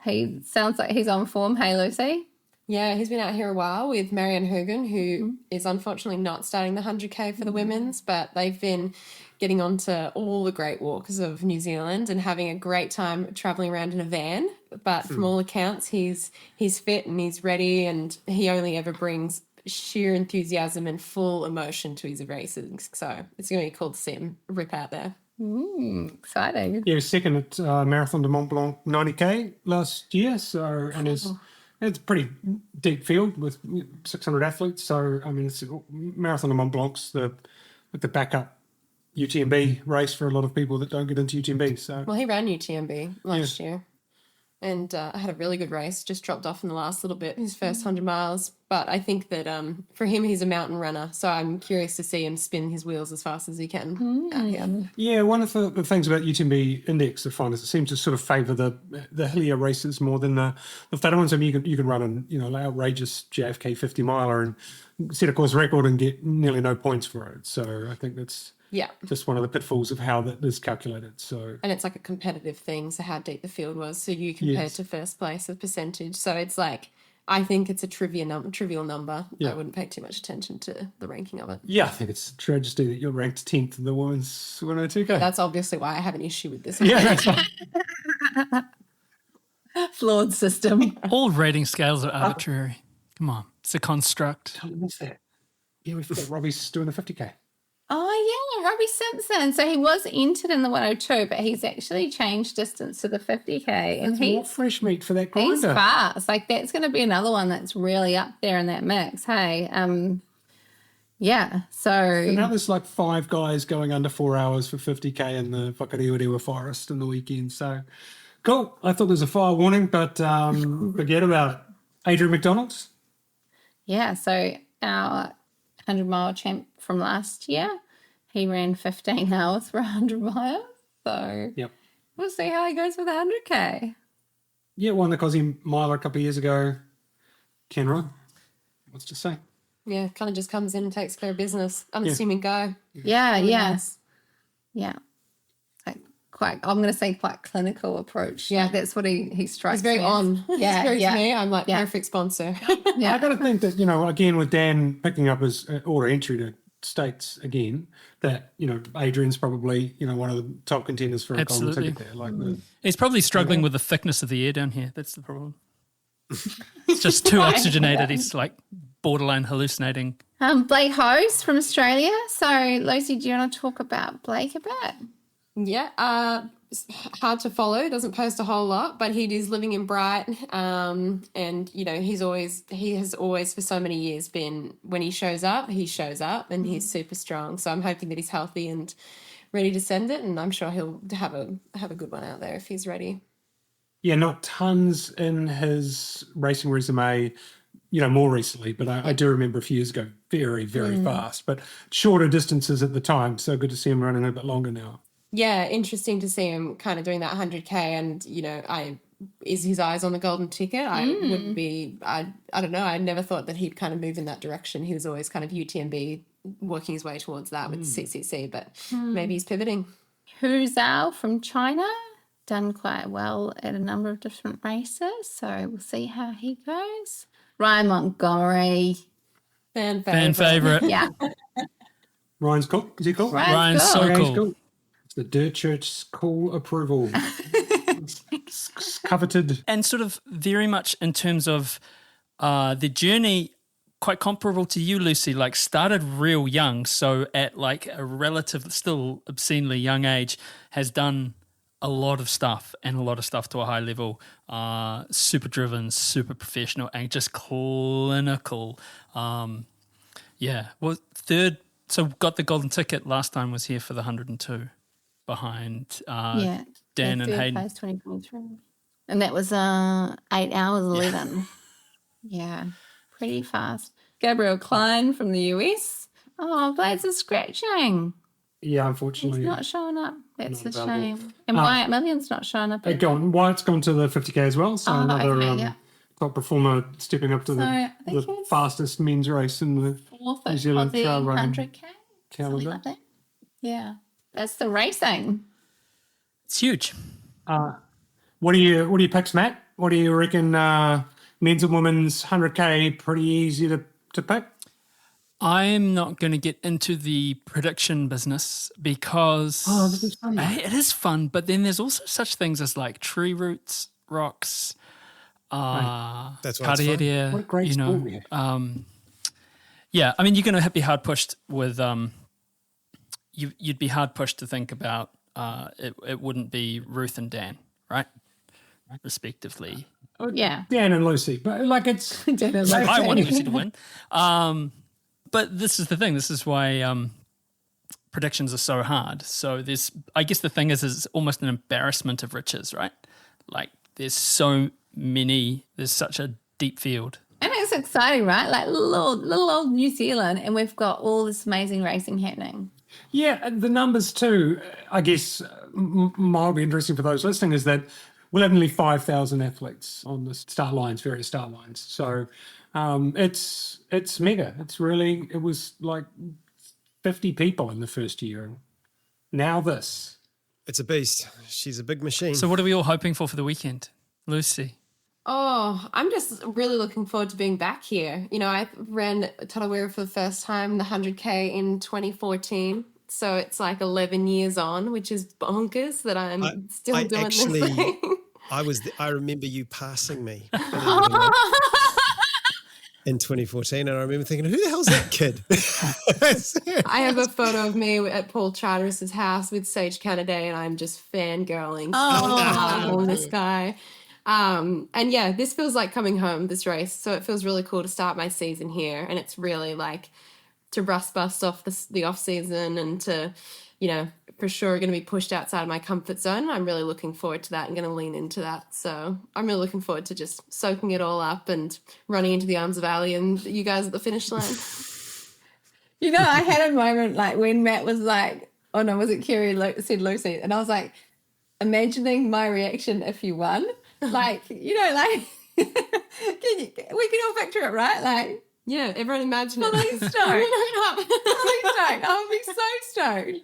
He sounds like he's on form. Hey, Lucy. Yeah, he's been out here a while with Marianne Hugen, who is unfortunately not starting the 100K for the women's, but they've been getting onto all the great walks of New Zealand and having a great time travelling around in a van. But from all accounts, he's fit and he's ready, and he only ever brings sheer enthusiasm and full emotion to his races. So it's going to be cool to see him rip out there. Exciting. Yeah, he was second at Marathon de Mont Blanc 90K last year. So, and it's a pretty deep field with 600 athletes. So, I mean, it's Marathon de Mont Blanc's the backup UTMB race for a lot of people that don't get into UTMB. So, Well, he ran UTMB last year and had a really good race, just dropped off in the last little bit, his first 100 miles. But I think that for him, he's a mountain runner. So I'm curious to see him spin his wheels as fast as he can out here. yeah, one of the things about UTMB Index I find is it seems to sort of favour the hillier races more than the fatter ones. I mean, you can run an outrageous JFK 50 miler and set a course record and get nearly no points for it. So I think that's just one of the pitfalls of how that is calculated. So, And it's like a competitive thing, so how deep the field was. So you compare to first place of percentage. So it's like, I think it's a trivial number. Yeah. I wouldn't pay too much attention to the ranking of it. yeah, I think it's a tragedy that you're ranked 10th in the women's 102K. That's obviously why I have an issue with this. yeah, that's right. Flawed system. all rating scales are arbitrary. Come on, it's a construct. What's that? Yeah, we forgot Robbie's doing the 50K. Oh, yeah, Robbie Simpson. So he was entered in the 102, but he's actually changed distance to the 50K. And That's more he's fresh meat for that he's grinder. fast. Like, that's going to be another one that's really up there in that mix. Hey, yeah. So And now there's like 5 guys going under 4 hours for 50K in the Whakariwa forest in the weekend. So cool. I thought there was a fire warning, but forget about it. Adrian McDonald. yeah, so our 100-mile champ from last year, he ran 15 hours for 100 miles. So Yep. we'll see how he goes with 100K. Yeah, won the Cosy Miler a couple of years ago. Kenra wants to say. Yeah, kind of just comes in and takes care of business. Unassuming guy. Yeah, Really yeah. nice. Yeah. I'm going to say quite clinical approach. Yeah. Like that's what he strikes He's very me as. on. Yeah, He's very yeah. to me. I'm like, Yeah. perfect sponsor. Yeah. I got to think that, again, with Dan picking up his order entry to States again, that, Adrian's probably, one of the top contenders for a golden Absolutely. ticket there. Like He's probably struggling with the thickness of the air down here. That's the problem. It's just too oxygenated. He's like borderline hallucinating. Blake Hose from Australia. So, Lucy, do you want to talk about Blake a bit? Yeah, it's hard to follow. Doesn't post a whole lot, but he is living in Bright, and he has always for so many years been, when he shows up, and he's super strong. So I'm hoping that he's healthy and ready to send it, and I'm sure he'll have a good one out there if he's ready. Yeah, not tons in his racing resume, more recently, but I do remember a few years ago, very, very fast, but shorter distances at the time. So good to see him running a bit longer now. Yeah, interesting to see him kind of doing that 100K, and is his eyes on the golden ticket? I don't know. I never thought that he'd kind of move in that direction. He was always kind of UTMB, working his way towards that with CCC, but maybe he's pivoting. Hu Zhao from China, done quite well at a number of different races, so we'll see how he goes. Ryan Montgomery. Fan Favourite. Yeah. Ryan's cool. Is he cool? Ryan's so Ryan's cool. It's the Dirt Church's cool approval. It's coveted. And sort of very much in terms of the journey, quite comparable to you, Lucy, like started real young. So at like a relative, still obscenely young age, has done a lot of stuff and a lot of stuff to a high level, super driven, super professional, and just clinical. Well, third, so got the golden ticket last time, was here for the 102 behind Dan and Hayden. Place 2023. And that was 8 hours 11. Yeah, pretty fast. Gabriel Klein from the US. Oh, Blades is scratching. Yeah, He's unfortunately. not showing up. That's a available. shame. And Wyatt Million's not showing up. either. Wyatt's gone to the 50K as well. So another okay, yeah. top performer stepping up to I think the he was fastest men's race in the Fourth New Zealand Aussie trail running 100K. Something calendar. like that. Yeah. That's the racing. It's huge. What do you picks, Matt? What do you reckon? Men's and women's 100K pretty easy to pick. I'm not going to get into the prediction business because This is fun. it is fun, but then there's also such things as like tree roots, rocks, That's why it's fun. Tarawera, What a great sport we have. yeah, I mean, you're going to be hard pushed with you'd be hard pushed to think about it wouldn't be Ruth and Dan, right? Respectively. Yeah. Dan and Lucy, but like it's I want Lucy to win. But this is the thing. This is why predictions are so hard. So I guess the thing is it's almost an embarrassment of riches, right? Like there's so many, there's such a deep field. And it's exciting, right? Like little old New Zealand, and we've got all this amazing racing happening. Yeah, and the numbers too, I guess, mildly interesting for those listening is that we'll have nearly 5,000 athletes on the various start lines. So it's mega. It was like 50 people in the first year. And now this. It's a beast. She's a big machine. So what are we all hoping for the weekend? Lucy? Oh, I'm just really looking forward to being back here. I ran Tarawera for the first time, the 100K in 2014. So it's like 11 years on, which is bonkers that I'm still doing this thing. I remember you passing me in 2014, and I remember thinking, who the hell's that kid? I have a photo of me at Paul Charteris's house with Sage Canada, and I'm just fangirling on this guy. And yeah, this feels like coming home, this race. So it feels really cool to start my season here. And it's really like to bust off the off season and to, for sure going to be pushed outside of my comfort zone. I'm really looking forward to that and going to lean into that. So I'm really looking forward to just soaking it all up and running into the arms of Ali and you guys at the finish line. I had a moment like when Matt was like, oh no, was it Kerry said Lucy? And I was like, imagining my reaction if you won. Like, like We can all picture it, right? Like, Yeah, everyone imagine it. fully stoked. Fully stoked. I would be so stoked.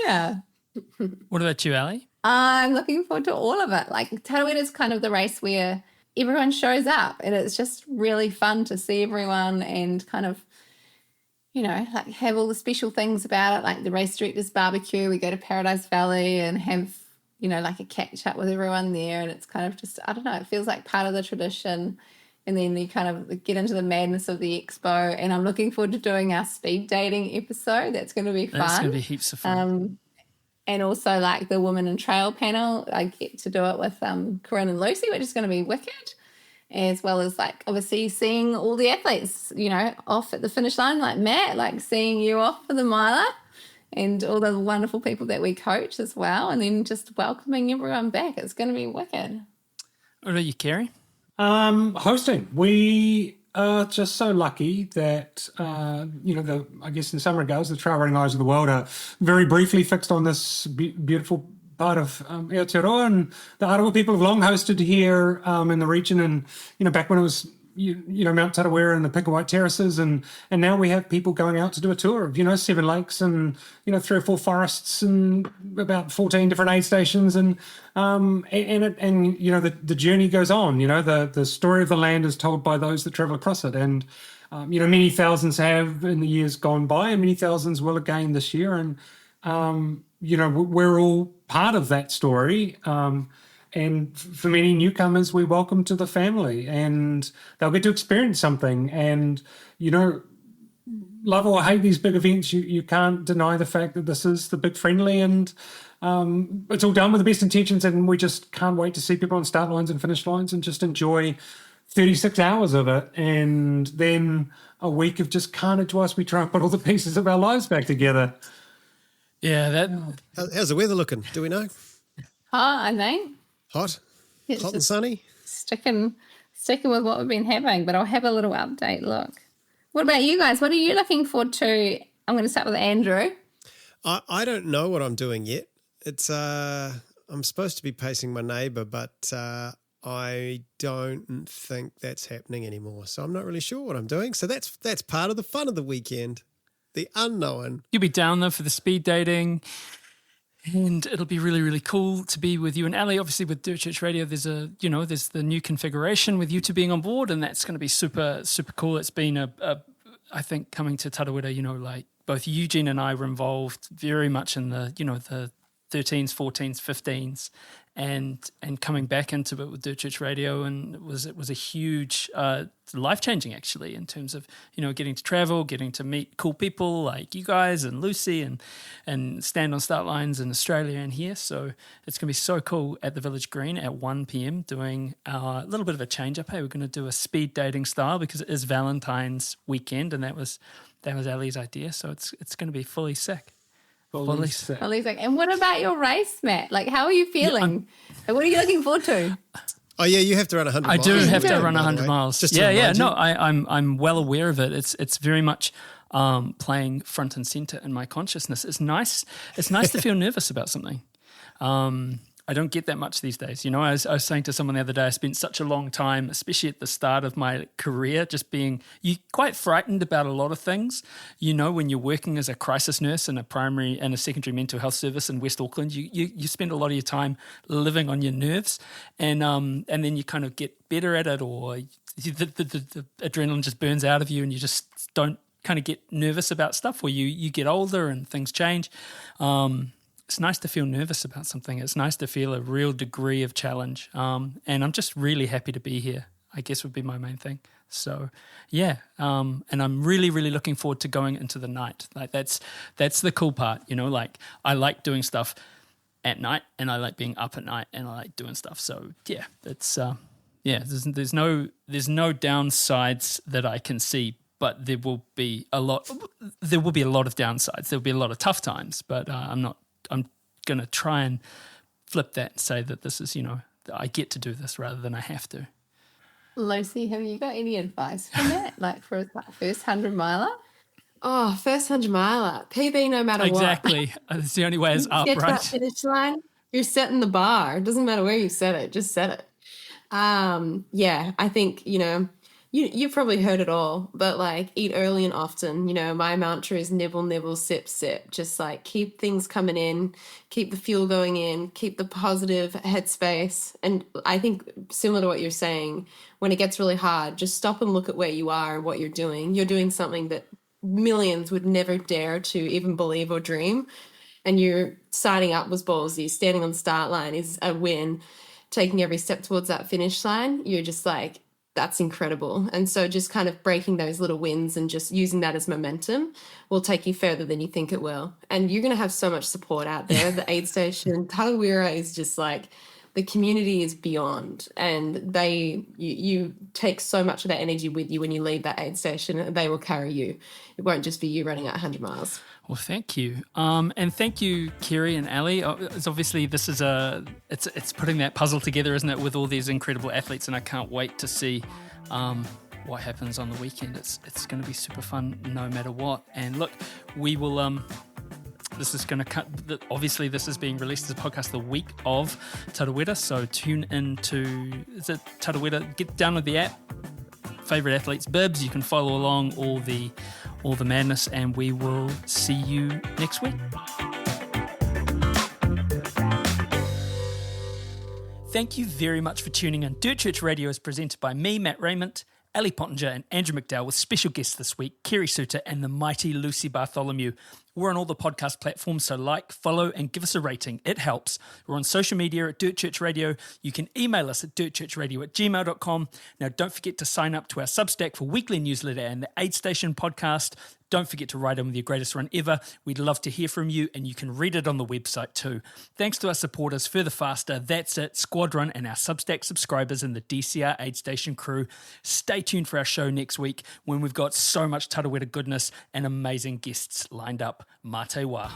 Yeah. What about you, Ali? I'm looking forward to all of it. Like, Tarawera is kind of the race where everyone shows up, and it's just really fun to see everyone and kind of, you know, like have all the special things about it, like the race director's barbecue. We go to Paradise Valley and have, you know, like a catch up with everyone there, and it's kind of just, I don't know, it feels like part of the tradition. And then you kind of get into the madness of the expo, and I'm looking forward to doing our speed dating episode. That's going to be fun. That's going to be heaps of fun. And also like the Women in Trail panel, I get to do it with Corinne and Lucy, which is going to be wicked, as well as like obviously seeing all the athletes, you know, off at the finish line, like Matt, like seeing you off for the miler, and all the wonderful people that we coach as well, and then just welcoming everyone back. It's going to be wicked. What about you, Kerry? Hosting. We are just so lucky that, I guess in some regards, the trail running eyes of the world are very briefly fixed on this beautiful part of Aotearoa, and the Arawa people have long hosted here in the region, and, you know, back when it was, Mount Tarawera and the Pink and White Terraces, and now we have people going out to do a tour of, 7 lakes and, 3 or 4 forests and about 14 different aid stations, and the journey goes on. The story of the land is told by those that travel across it, and many thousands have in the years gone by, and many thousands will again this year, and we're all part of that story. And for many newcomers, we welcome to the family, and they'll get to experience something. And, love or hate these big events, you can't deny the fact that this is the big friendly, and it's all done with the best intentions, and we just can't wait to see people on start lines and finish lines and just enjoy 36 hours of it, and then a week of just carnage whilst we try and put all the pieces of our lives back together. Yeah, How's the weather looking? Do we know? I think. Hot? It's Hot and just sunny? Sticking with what we've been having, but I'll have a little update look. What about you guys? What are you looking forward to? I'm going to start with Andrew. I don't know what I'm doing yet. It's I'm supposed to be pacing my neighbour, but I don't think that's happening anymore. So I'm not really sure what I'm doing. So that's part of the fun of the weekend, the unknown. You'll be down though for the speed dating. And it'll be really, really cool to be with you and Ali. Obviously, with Dirt Church Radio, there's the new configuration with you two being on board, and that's going to be super, super cool. It's been I think coming to Tarawera, like both Eugene and I were involved very much in the 13s, 14s, 15s, and coming back into it with Dirt Church Radio, and it was a huge life-changing actually in terms of getting to travel, getting to meet cool people like you guys and Lucy, and stand on start lines in Australia and here. So it's going to be so cool at the Village Green at 1 p.m. doing a little bit of a change up. Hey, we're going to do a speed dating style because it is Valentine's weekend, and that was Ali's idea. So it's going to be fully sick. Fully sick. And what about your race, Matt? Like, how are you feeling? What are you looking forward to? Oh yeah, you have to run 100 miles. I do have to run 100 miles. Just to remind you. No, I'm well aware of it. It's very much playing front and center in my consciousness. It's nice. It's nice to feel nervous about something. I don't get that much these days. I was saying to someone the other day, I spent such a long time, especially at the start of my career, just being quite frightened about a lot of things. When you're working as a crisis nurse in a primary and a secondary mental health service in West Auckland, you spend a lot of your time living on your nerves, and then you kind of get better at it, or the adrenaline just burns out of you, and you just don't kind of get nervous about stuff, or you get older and things change. It's nice to feel nervous about something. It's nice to feel a real degree of challenge. And I'm just really happy to be here, I guess would be my main thing. So, yeah. And I'm really, really looking forward to going into the night. Like that's the cool part, like I like doing stuff at night, and I like being up at night, and I like doing stuff. So yeah, it's, there's no downsides that I can see, but there will be a lot of downsides. There'll be a lot of tough times, but I'm going to try and flip that and say that this is, I get to do this rather than I have to. Lucy, have you got any advice for that? Like for a first 100 miler? Oh, first 100 miler. PB no matter what. Exactly. It's the only way is up, Get to right? that finish line, you're setting the bar. It doesn't matter where you set it, just set it. Yeah, I think, you've probably heard it all, but like eat early and often. My mantra is nibble, nibble, sip, sip. Just like keep things coming in, keep the fuel going in, keep the positive headspace. And I think similar to what you're saying, when it gets really hard, just stop and look at where you are and what you're doing. You're doing something that millions would never dare to even believe or dream. And you're signing up was ballsy. Standing on the start line is a win. Taking every step towards that finish line, you're just like, that's incredible. And so just kind of breaking those little wins and just using that as momentum will take you further than you think it will. And you're going to have so much support out there. The aid station, Tarawera is just like, the community is beyond, and you take so much of that energy with you when you leave that aid station, and they will carry you. It won't just be you running out 100 miles. Well, thank you. And thank you, Kerry and Ali. It's obviously this is it's putting that puzzle together, isn't it, with all these incredible athletes, and I can't wait to see what happens on the weekend. It's going to be super fun no matter what. And look, we will this is going to cut. Obviously, this is being released as a podcast the week of Tarawera, so tune in to Tarawera. Get download the app. Favorite athletes bibs. You can follow along all the madness, and we will see you next week. Thank you very much for tuning in. Dirt Church Radio is presented by me, Matt Raymond, Ali Pottinger and Andrew McDowell, with special guests this week, Kerry Suter and the mighty Lucy Bartholomew. We're on all the podcast platforms, so like, follow, and give us a rating. It helps. We're on social media at Dirt Church Radio. You can email us at dirtchurchradio@gmail.com. Now, don't forget to sign up to our Substack for weekly newsletter and the Aid Station podcast. Don't forget to write in with your greatest run ever. We'd love to hear from you, and you can read it on the website too. Thanks to our supporters, Further Faster, That's It, Squadron, and our Substack subscribers and the DCR Aid Station crew. Stay tuned for our show next week when we've got so much Tarawera goodness and amazing guests lined up. Mā te wā.